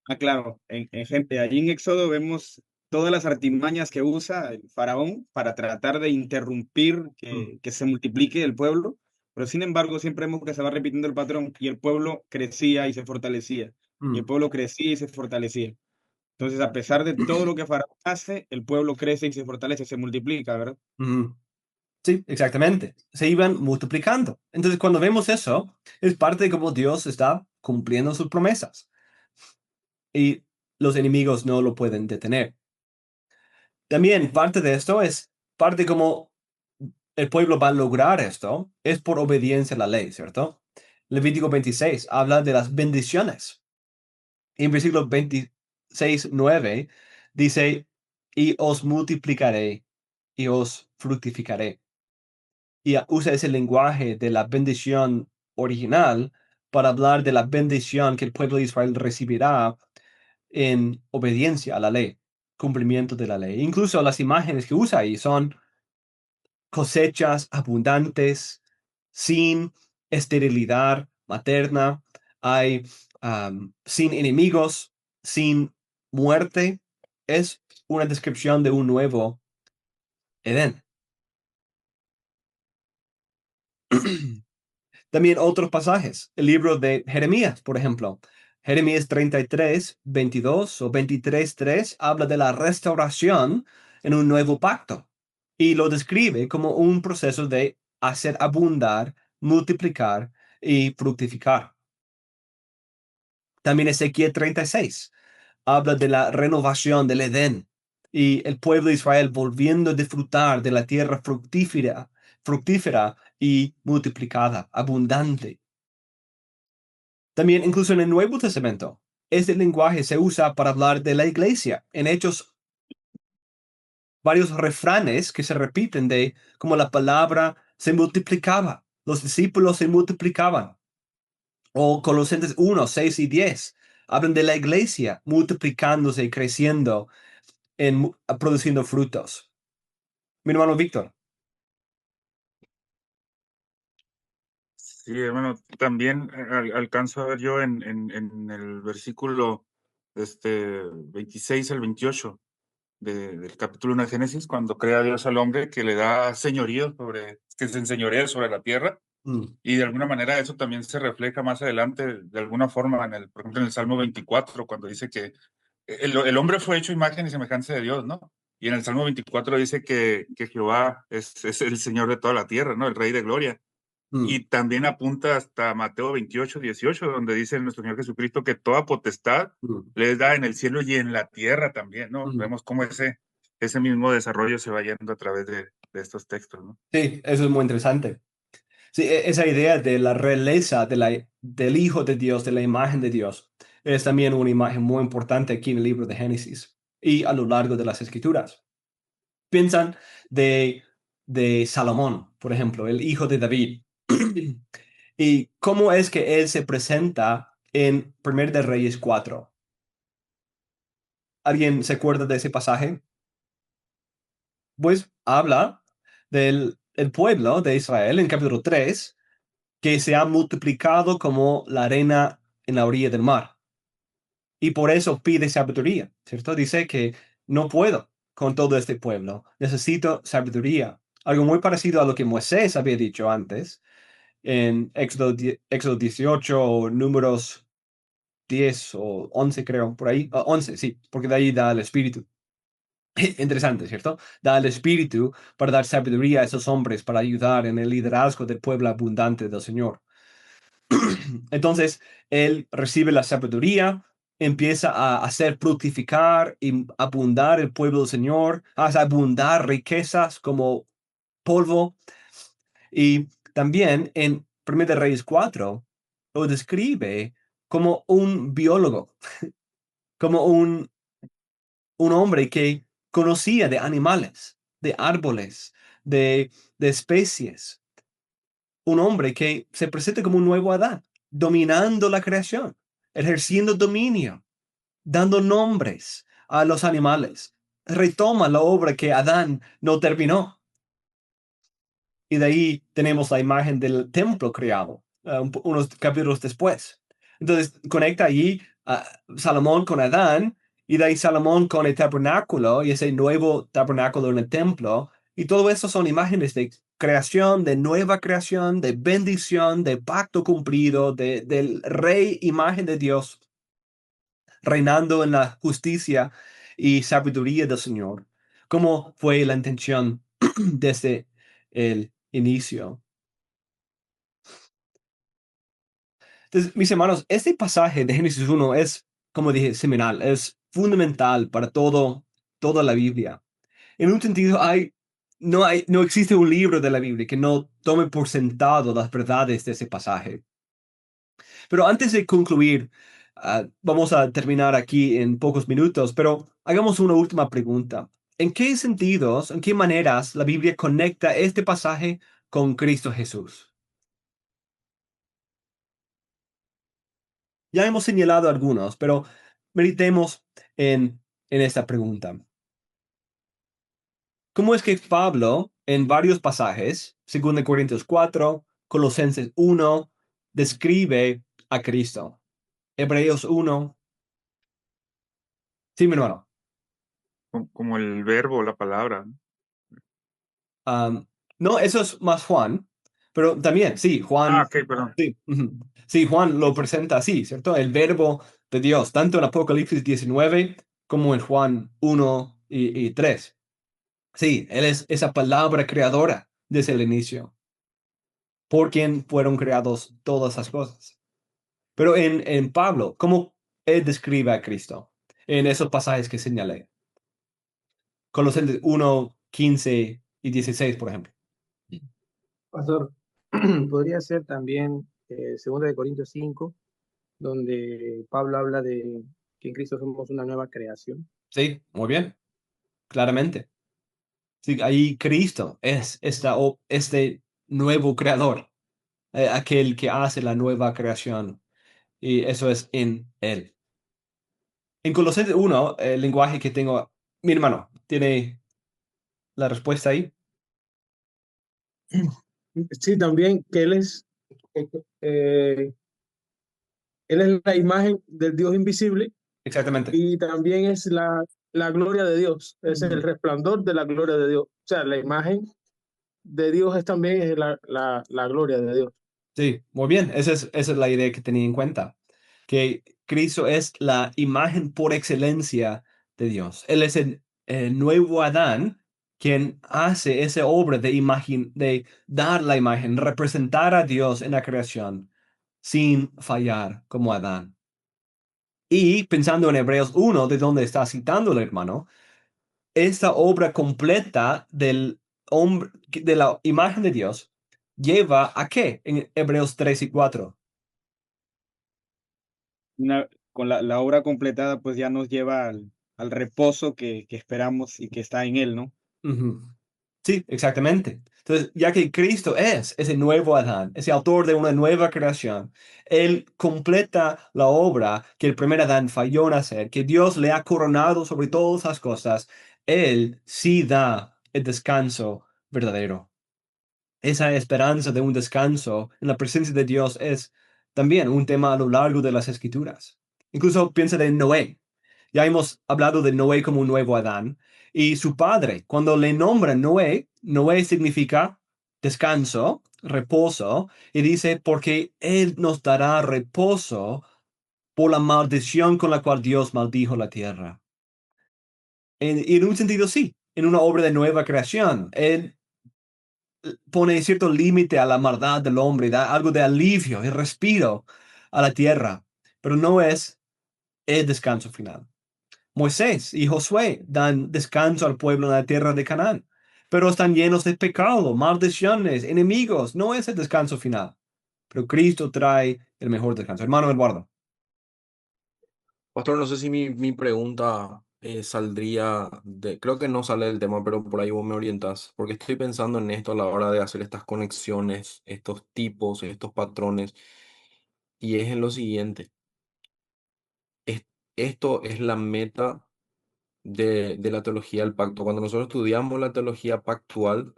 Speaker 4: Ah, claro, allí en Éxodo vemos todas las artimañas que usa el faraón para tratar de interrumpir
Speaker 2: Mm,
Speaker 4: que se multiplique el pueblo, pero sin embargo siempre vemos que se va repitiendo el patrón y el pueblo crecía y se fortalecía, y el
Speaker 2: mm,
Speaker 4: pueblo crecía y se fortalecía. Entonces, a pesar de todo lo que Faraón hace, el pueblo crece y se fortalece, se multiplica, ¿verdad?
Speaker 2: mm. Sí, exactamente. Se iban multiplicando. Entonces, cuando vemos eso, es parte de cómo Dios está cumpliendo sus promesas y los enemigos no lo pueden detener. También parte de esto es parte de cómo el pueblo va a lograr esto, es por obediencia a la ley, ¿cierto? Levítico 26 habla de las bendiciones. En versículo 26:9 dice, y os multiplicaré y os fructificaré. Y usa ese lenguaje de la bendición original para hablar de la bendición que el pueblo de Israel recibirá en obediencia a la ley, cumplimiento de la ley. Incluso las imágenes que usa ahí son cosechas abundantes, sin esterilidad materna, hay sin enemigos, sin muerte. Es una descripción de un nuevo Edén. También otros pasajes, el libro de Jeremías, por ejemplo. Jeremías 33:22 o 23:3 habla de la restauración en un nuevo pacto y lo describe como un proceso de hacer abundar, multiplicar y fructificar. También Ezequiel 36 habla de la renovación del Edén y el pueblo de Israel volviendo a disfrutar de la tierra fructífera y multiplicada, abundante. También incluso en el Nuevo Testamento, este lenguaje se usa para hablar de la iglesia. En Hechos, varios refranes que se repiten de cómo la palabra se multiplicaba, los discípulos se multiplicaban. O Colosenses 1:6 y 10 hablan de la iglesia multiplicándose y creciendo, produciendo frutos. Mi hermano Víctor.
Speaker 5: Sí, hermano, también alcanzo a ver yo en el versículo 26 al 28 del capítulo 1 de Génesis, cuando crea Dios al hombre, que le da señorío que se enseñorea sobre la tierra,
Speaker 2: Mm,
Speaker 5: y de alguna manera eso también se refleja más adelante, de alguna forma, por ejemplo, en el Salmo 24, cuando dice que el hombre fue hecho imagen y semejanza de Dios, ¿no? Y en el Salmo 24 dice que Jehová es el Señor de toda la tierra, ¿no? El Rey de Gloria.
Speaker 2: mm,
Speaker 5: Y también apunta hasta Mateo 28:18, donde dice nuestro Señor Jesucristo que toda potestad
Speaker 2: mm,
Speaker 5: les da en el cielo y en la tierra también, ¿no?
Speaker 2: mm.
Speaker 5: Vemos cómo ese mismo desarrollo se va yendo a través de estos textos, ¿no?
Speaker 2: Sí, eso es muy interesante. Sí, esa idea de la realeza del Hijo de Dios, de la imagen de Dios, es también una imagen muy importante aquí en el libro de Génesis y a lo largo de las Escrituras. Piensan de Salomón, por ejemplo, el hijo de David, y cómo es que él se presenta en 1 de Reyes 4. ¿Alguien se acuerda de ese pasaje? Pues habla del el pueblo de Israel en capítulo 3, que se ha multiplicado como la arena en la orilla del mar. Y por eso pide sabiduría, ¿cierto? Dice que no puedo con todo este pueblo, necesito sabiduría. Algo muy parecido a lo que Moisés había dicho antes en Éxodo 18 o Números 10 o 11, creo, por ahí. 11, sí, porque de ahí da el Espíritu. Interesante, ¿cierto? Da el Espíritu para dar sabiduría a esos hombres, para ayudar en el liderazgo del pueblo abundante del Señor. Entonces, él recibe la sabiduría, empieza a hacer fructificar y abundar el pueblo del Señor, hace abundar riquezas como polvo. Y también en 1 de Reyes 4 lo describe como un biólogo, como un hombre que conocía de animales, de árboles, de especies. Un hombre que se presenta como un nuevo Adán, dominando la creación, ejerciendo dominio, dando nombres a los animales. Retoma la obra que Adán no terminó. Y de ahí tenemos la imagen del templo creado, unos capítulos después. Entonces conecta allí a Salomón con Adán, y de ahí Salomón con el tabernáculo y ese nuevo tabernáculo en el templo. Y todo eso son imágenes de creación, de nueva creación, de bendición, de pacto cumplido, del rey, imagen de Dios, reinando en la justicia y sabiduría del Señor, como fue la intención desde el inicio. Entonces, mis hermanos, este pasaje de Génesis 1 es, como dije, seminal, es fundamental para toda la Biblia. En un sentido, no existe un libro de la Biblia que no tome por sentado las verdades de ese pasaje. Pero antes de concluir, vamos a terminar aquí en pocos minutos, pero hagamos una última pregunta. ¿En qué sentidos, en qué maneras la Biblia conecta este pasaje con Cristo Jesús? Ya hemos señalado algunos, pero meditemos en esta pregunta. ¿Cómo es que Pablo, en varios pasajes, 2 Corintios 4, Colosenses 1, describe a Cristo? Hebreos 1. Sí, mi hermano.
Speaker 5: Como el verbo, la palabra.
Speaker 2: No, eso es más Juan, pero también, sí, Juan.
Speaker 5: Ok, perdón.
Speaker 2: Sí, sí, Juan lo presenta así, ¿cierto? El verbo de Dios, tanto en Apocalipsis 19 como en Juan 1 y 3. Sí, Él es esa palabra creadora desde el inicio, por quien fueron creados todas las cosas. Pero en Pablo, ¿cómo él describe a Cristo? En esos pasajes que señalé. Colosenses 1, 15 y 16, por ejemplo.
Speaker 7: Pastor, podría ser también 2 de Corintios 5, donde Pablo habla de que en Cristo somos una nueva creación.
Speaker 2: Sí, muy bien, claramente. Sí, ahí Cristo es este nuevo creador, aquel que hace la nueva creación, y eso es en Él. En Colosenses 1, el lenguaje que tengo, mi hermano, ¿tiene la respuesta ahí?
Speaker 9: Sí, también que eh, él es la imagen del Dios invisible
Speaker 2: Exactamente.
Speaker 9: y también es la gloria de Dios, es el resplandor de la gloria de Dios. O sea, la imagen de Dios también es la gloria de Dios.
Speaker 2: Sí, muy bien. Esa es la idea que tenía en cuenta, que Cristo es la imagen por excelencia de Dios. Él es el nuevo Adán, quien hace esa obra de dar la imagen, representar a Dios en la creación sin fallar como Adán. Y pensando en Hebreos 1, de donde está citando el hermano, esta obra completa del hombre, de la imagen de Dios, lleva a qué en Hebreos 3 y 4.
Speaker 4: Con la obra completada, pues ya nos lleva al reposo que esperamos y que está en Él, ¿no?
Speaker 2: Ujú. Sí, exactamente. Entonces, ya que Cristo es ese nuevo Adán, ese autor de una nueva creación, Él completa la obra que el primer Adán falló en hacer, que Dios le ha coronado sobre todas las cosas. Él sí da el descanso verdadero. Esa esperanza de un descanso en la presencia de Dios es también un tema a lo largo de las Escrituras. Incluso piensa de Noé. Ya hemos hablado de Noé como un nuevo Adán y su padre. Cuando le nombran Noé, Noé significa descanso, reposo, y dice, porque Él nos dará reposo por la maldición con la cual Dios maldijo la tierra. Y en un sentido, sí, en una obra de nueva creación, Él pone cierto límite a la maldad del hombre, da algo de alivio y respiro a la tierra, pero no es el descanso final. Moisés y Josué dan descanso al pueblo en la tierra de Canaán, pero están llenos de pecado, maldiciones, enemigos. No es el descanso final, pero Cristo trae el mejor descanso. Hermano Eduardo.
Speaker 3: Pastor, no sé si mi pregunta saldría de, creo que no sale del tema, pero por ahí vos me orientás, porque estoy pensando en esto a la hora de hacer estas conexiones, estos tipos, estos patrones, y es en lo siguiente, es- esto es la meta de la teología del pacto. Cuando nosotros estudiamos la teología pactual,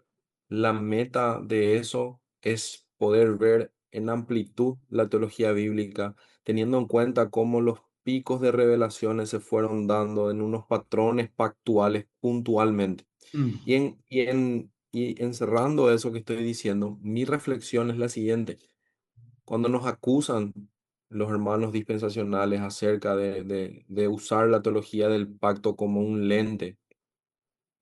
Speaker 3: la meta de eso es poder ver en amplitud la teología bíblica, teniendo en cuenta cómo los picos de revelaciones se fueron dando en unos patrones pactuales puntualmente.
Speaker 2: Mm,
Speaker 3: Y encerrando eso que estoy diciendo, mi reflexión es la siguiente. Cuando nos acusan los hermanos dispensacionales acerca de usar la teología del pacto como un lente,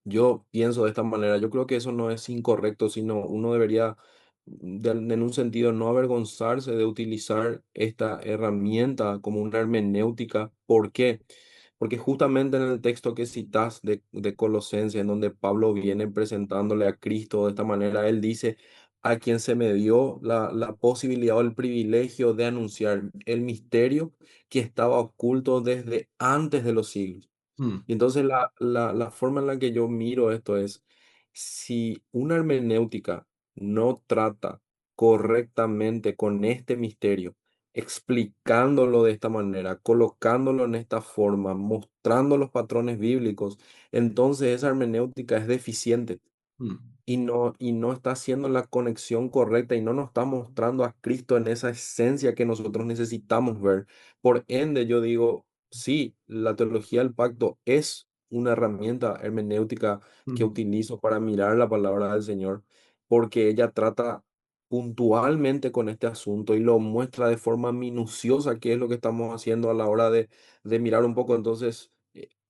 Speaker 3: yo pienso de esta manera, yo creo que eso no es incorrecto, sino uno debería, en un sentido, no avergonzarse de utilizar esta herramienta como una hermenéutica. ¿Por qué? Porque justamente en el texto que citas de Colosenses, en donde Pablo viene presentándole a Cristo de esta manera, él dice, a quien se me dio la posibilidad o el privilegio de anunciar el misterio que estaba oculto desde antes de los siglos.
Speaker 2: mm,
Speaker 3: Y entonces la forma en la que yo miro esto es, si una hermenéutica no trata correctamente con este misterio, explicándolo de esta manera, colocándolo en esta forma, mostrando los patrones bíblicos, entonces esa hermenéutica es deficiente
Speaker 2: mm,
Speaker 3: y no está haciendo la conexión correcta y no nos está mostrando a Cristo en esa esencia que nosotros necesitamos ver. Por ende, yo digo, sí, la teología del pacto es una herramienta hermenéutica que
Speaker 2: mm.
Speaker 3: utilizo para mirar la palabra del Señor, porque ella trata puntualmente con este asunto y lo muestra de forma minuciosa qué es lo que estamos haciendo a la hora de mirar un poco. Entonces,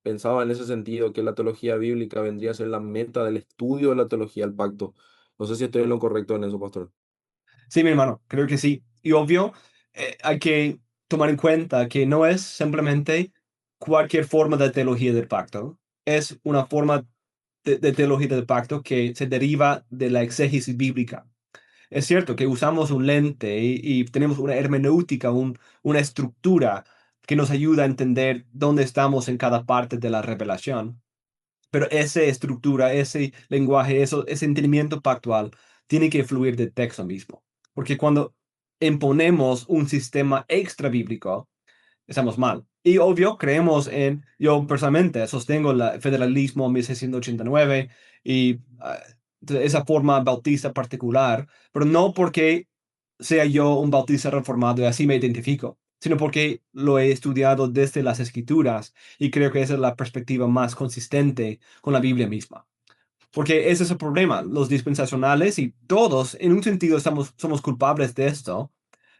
Speaker 3: pensaba en ese sentido que la teología bíblica vendría a ser la meta del estudio de la teología del pacto. No sé si estoy en lo correcto en eso, pastor.
Speaker 2: Sí, mi hermano, creo que sí. Y obvio, hay que tomar en cuenta que no es simplemente cualquier forma de teología del pacto. Es una forma de teología del pacto que se deriva de la exégesis bíblica. Es cierto que usamos un lente y tenemos una hermenéutica, una estructura que nos ayuda a entender dónde estamos en cada parte de la revelación. Pero esa estructura, ese lenguaje, ese entendimiento pactual tiene que fluir del texto mismo. Porque cuando imponemos un sistema extra bíblico, estamos mal. Y obvio, yo personalmente sostengo el federalismo 1689 y de esa forma bautista particular, pero no porque sea yo un bautista reformado y así me identifico, sino porque lo he estudiado desde las escrituras y creo que esa es la perspectiva más consistente con la Biblia misma. Porque ese es el problema. Los dispensacionales y todos, en un sentido, somos culpables de esto,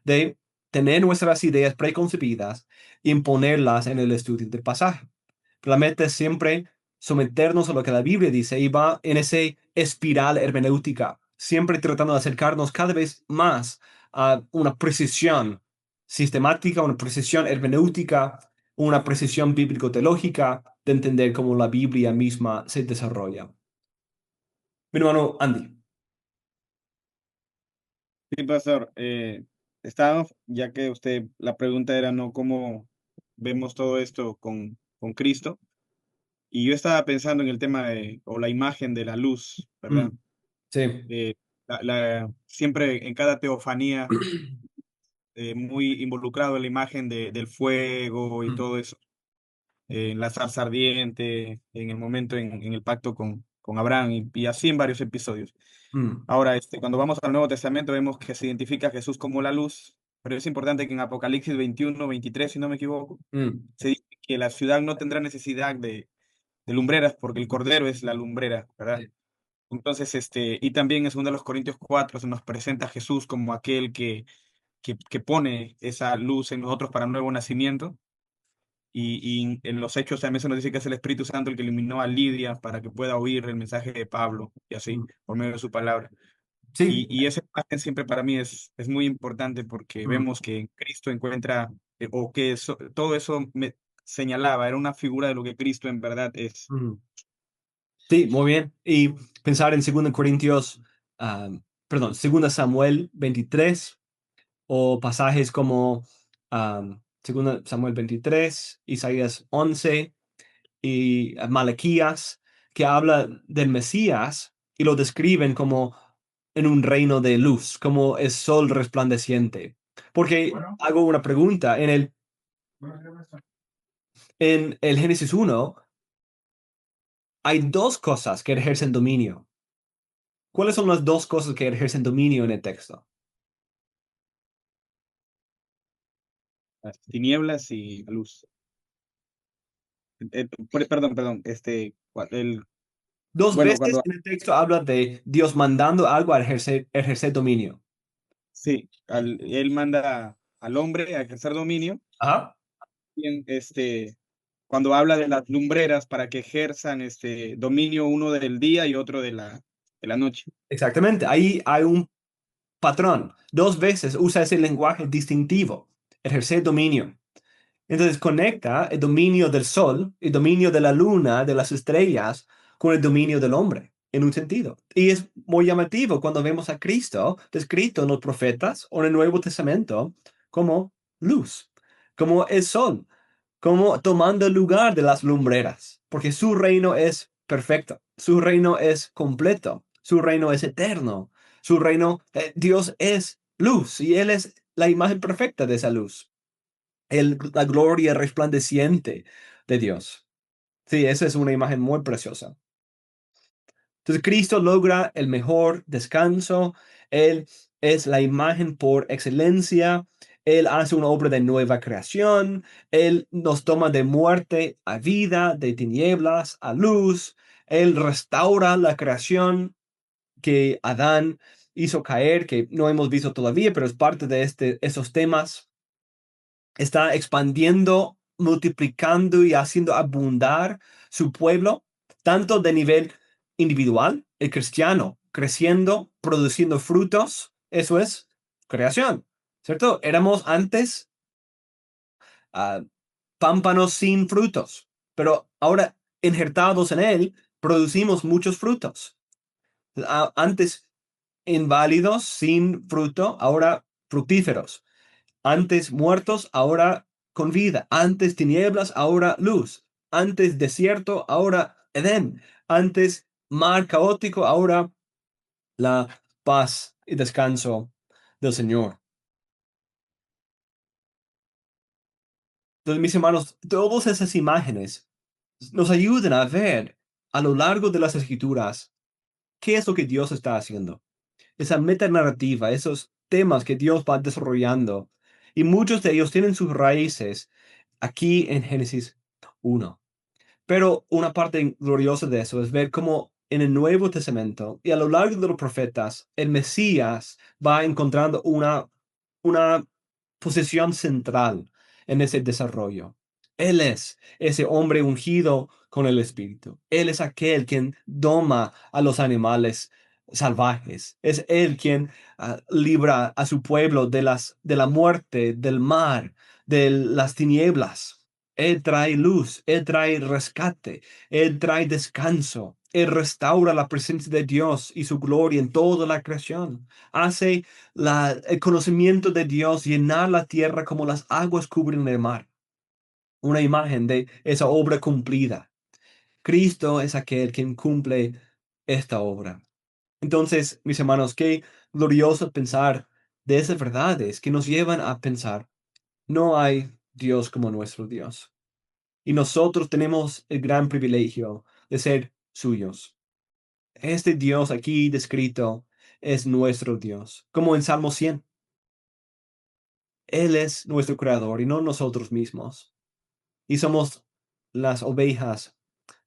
Speaker 2: de tener nuestras ideas preconcebidas e imponerlas en el estudio del pasaje. La meta es siempre someternos a lo que la Biblia dice y va en ese espiral hermenéutica, siempre tratando de acercarnos cada vez más a una precisión sistemática, una precisión hermenéutica, una precisión bíblico-teológica de entender cómo la Biblia misma se desarrolla. Mi hermano Andy.
Speaker 4: Sí, pastor. Estábamos, ya que usted, la pregunta era no cómo vemos todo esto con Cristo, y yo estaba pensando en el tema de, o la imagen de la luz, ¿verdad?
Speaker 2: Sí.
Speaker 4: Siempre en cada teofanía, muy involucrado en la imagen del fuego y todo eso, en la zarza ardiente, en el momento en el pacto con Abraham y así en varios episodios.
Speaker 2: Mm,
Speaker 4: Ahora, cuando vamos al Nuevo Testamento vemos que se identifica a Jesús como la luz, pero es importante que en Apocalipsis 21, 23, si no me equivoco,
Speaker 2: mm,
Speaker 4: se dice que la ciudad no tendrá necesidad de lumbreras porque el Cordero es la lumbrera, ¿verdad?
Speaker 2: sí.
Speaker 4: Entonces, y también en 2 Corintios 4 se nos presenta a Jesús como aquel que pone esa luz en nosotros para nuevo nacimiento. Y en los Hechos también se nos dice que es el Espíritu Santo el que iluminó a Lidia para que pueda oír el mensaje de Pablo y así,
Speaker 2: Mm,
Speaker 4: por medio de su palabra.
Speaker 2: sí.
Speaker 4: Y esa imagen siempre para mí es muy importante porque
Speaker 2: Mm,
Speaker 4: vemos que en Cristo encuentra, o que todo eso me señalaba, era una figura de lo que Cristo en verdad es.
Speaker 2: mm. Sí, muy bien. Y pensar en 2 Corintios, perdón, 2 Samuel 23 o pasajes como 2 Samuel 23, Isaías 11 y Malaquías, que habla del Mesías y lo describen como en un reino de luz, como el sol resplandeciente. Porque hago una pregunta, en el Génesis 1 hay dos cosas que ejercen dominio. ¿Cuáles son las dos cosas que ejercen dominio en el texto?
Speaker 4: Las tinieblas y la luz. Perdón,
Speaker 2: Dos
Speaker 4: bueno,
Speaker 2: veces en el texto habla de Dios mandando algo a ejercer dominio.
Speaker 4: sí, él manda al hombre a ejercer dominio,
Speaker 2: Ajá.
Speaker 4: y cuando habla de las lumbreras para que ejerzan dominio uno del día y otro de la noche.
Speaker 2: Exactamente. Ahí hay un patrón. Dos veces usa ese lenguaje distintivo, ejercer dominio. Entonces conecta el dominio del sol, el dominio de la luna, de las estrellas, con el dominio del hombre, en un sentido. Y es muy llamativo cuando vemos a Cristo descrito en los profetas o en el Nuevo Testamento como luz, como el sol, como tomando el lugar de las lumbreras, porque su reino es perfecto, su reino es completo, su reino es eterno, su reino, Dios es luz y Él es la imagen perfecta de esa luz, la gloria resplandeciente de Dios. Sí, esa es una imagen muy preciosa. Entonces, Cristo logra el mejor descanso. Él es la imagen por excelencia. Él hace una obra de nueva creación. Él nos toma de muerte a vida, de tinieblas a luz. Él restaura la creación que Adán hizo caer, que no hemos visto todavía, pero es parte de esos temas. Está expandiendo, multiplicando y haciendo abundar su pueblo, tanto de nivel individual, el cristiano, creciendo, produciendo frutos, eso es creación, ¿cierto? Éramos antes ah, pámpanos sin frutos, pero ahora injertados en él, producimos muchos frutos. Antes inválidos, sin fruto, ahora fructíferos. Antes muertos, ahora con vida. Antes tinieblas, ahora luz. Antes desierto, ahora Edén. Antes mar caótico, ahora la paz y descanso del Señor. Entonces, mis hermanos, todas esas imágenes nos ayudan a ver a lo largo de las escrituras qué es lo que Dios está haciendo. Esa metanarrativa, esos temas que Dios va desarrollando. Y muchos de ellos tienen sus raíces aquí en Génesis 1. Pero una parte gloriosa de eso es ver cómo en el Nuevo Testamento y a lo largo de los profetas, el Mesías va encontrando una posición central en ese desarrollo. Él es ese hombre ungido con el Espíritu. Él es aquel quien doma a los animales salvajes. Es él quien libra a su pueblo de la muerte, del mar, de las tinieblas. Él trae luz, Él trae rescate, Él trae descanso, Él restaura la presencia de Dios y su gloria en toda la creación. Hace el conocimiento de Dios llenar la tierra como las aguas cubren el mar. Una imagen de esa obra cumplida. Cristo es aquel quien cumple esta obra. Entonces, mis hermanos, qué glorioso pensar de esas verdades que nos llevan a pensar, no hay Dios como nuestro Dios. Y nosotros tenemos el gran privilegio de ser suyos. Este Dios aquí descrito es nuestro Dios, como en Salmo 100. Él es nuestro creador y no nosotros mismos. Y somos las ovejas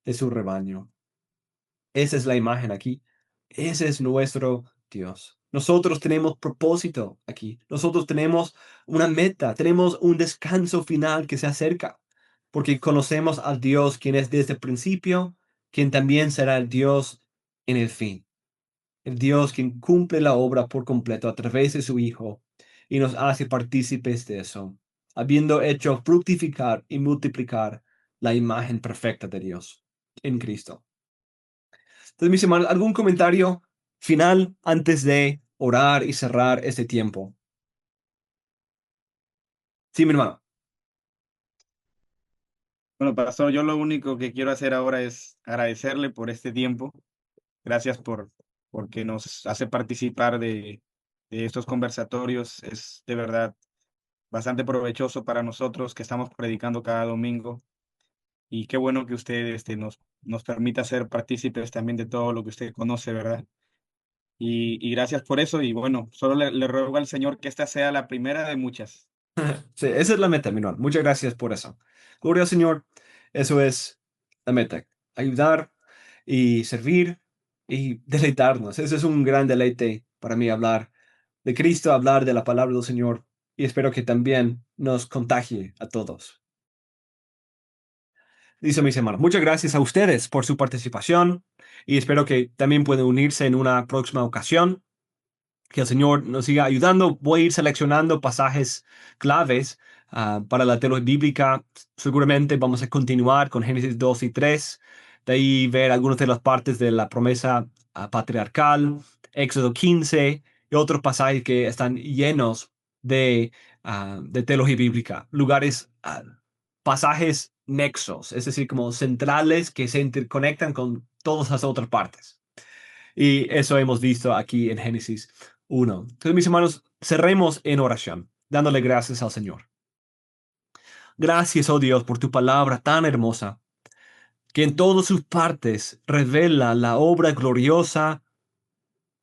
Speaker 2: de su rebaño. Esa es la imagen aquí. Ese es nuestro Dios. Nosotros tenemos propósito aquí. Nosotros tenemos una meta, tenemos un descanso final que se acerca, porque conocemos al Dios quien es desde el principio, quien también será el Dios en el fin. El Dios quien cumple la obra por completo a través de su Hijo y nos hace partícipes de eso, habiendo hecho fructificar y multiplicar la imagen perfecta de Dios en Cristo. Entonces, mis hermanos, ¿algún comentario final antes de orar y cerrar este tiempo? Sí, mi hermano.
Speaker 4: Bueno, pastor, yo lo único que quiero hacer ahora es agradecerle por este tiempo. Gracias porque nos hace participar de estos conversatorios. Es de verdad bastante provechoso para nosotros que estamos predicando cada domingo. Y qué bueno que usted nos permita ser partícipes también de todo lo que usted conoce, ¿verdad? Y gracias por eso. Y bueno, solo le ruego al Señor que esta sea la primera de muchas.
Speaker 2: Sí, esa es la meta, mi hermano. Muchas gracias por eso. Gloria al Señor. Eso es la meta. Ayudar y servir y deleitarnos. Ese es un gran deleite para mí hablar de Cristo, hablar de la palabra del Señor. Y espero que también nos contagie a todos. Listo, mis hermanos. Muchas gracias a ustedes por su participación y espero que también puedan unirse en una próxima ocasión. Que el Señor nos siga ayudando. Voy a ir seleccionando pasajes claves para la teología bíblica. Seguramente vamos a continuar con Génesis 2 y 3. De ahí ver algunas de las partes de la promesa patriarcal, Éxodo 15 y otros pasajes que están llenos de teología bíblica. Lugares, pasajes nexos, es decir, como centrales que se interconectan con todas las otras partes. Y eso hemos visto aquí en Génesis 1. Entonces, mis hermanos, cerremos en oración, dándole gracias al Señor. Gracias, oh Dios, por tu palabra tan hermosa, que en todas sus partes revela la obra gloriosa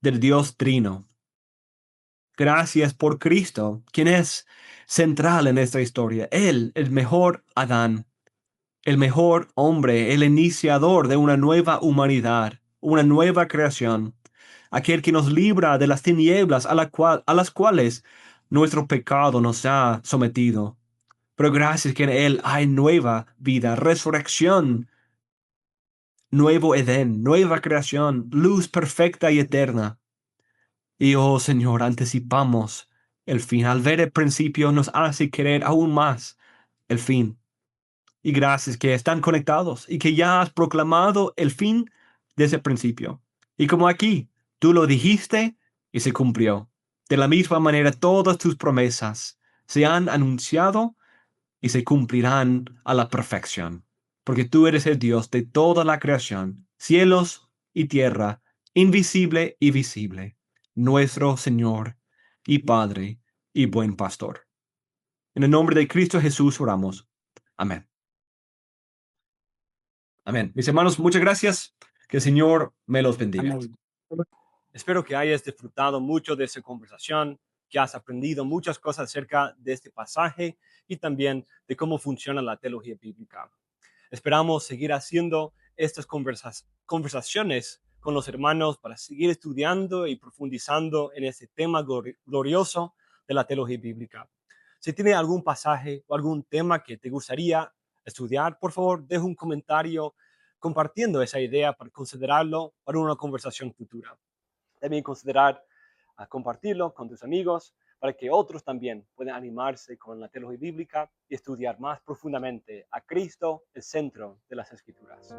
Speaker 2: del Dios Trino. Gracias por Cristo, quien es central en esta historia. Él, el mejor Adán, el mejor hombre, el iniciador de una nueva humanidad, una nueva creación, aquel que nos libra de las tinieblas a las cuales nuestro pecado nos ha sometido. Pero gracias que en Él hay nueva vida, resurrección, nuevo Edén, nueva creación, luz perfecta y eterna. Y oh Señor, anticipamos el fin. Al ver el principio nos hace querer aún más el fin. Y gracias que están conectados y que ya has proclamado el fin desde el principio. Y como aquí, tú lo dijiste y se cumplió. De la misma manera, todas tus promesas se han anunciado y se cumplirán a la perfección. Porque tú eres el Dios de toda la creación, cielos y tierra, invisible y visible, nuestro Señor y Padre y buen pastor. En el nombre de Cristo Jesús oramos. Amén. Amén. Mis hermanos, muchas gracias. Que el Señor me los bendiga.
Speaker 4: Amén.
Speaker 1: Espero que hayas disfrutado mucho de esta conversación, que has aprendido muchas cosas acerca de este pasaje y también de cómo funciona la teología bíblica. Esperamos seguir haciendo estas conversaciones con los hermanos para seguir estudiando y profundizando en este tema glorioso de la teología bíblica. Si tiene algún pasaje o algún tema que te gustaría estudiar, por favor, deja un comentario compartiendo esa idea para considerarlo para una conversación futura. También considerar compartirlo con tus amigos para que otros también puedan animarse con la teología bíblica y estudiar más profundamente a Cristo, el centro de las Escrituras.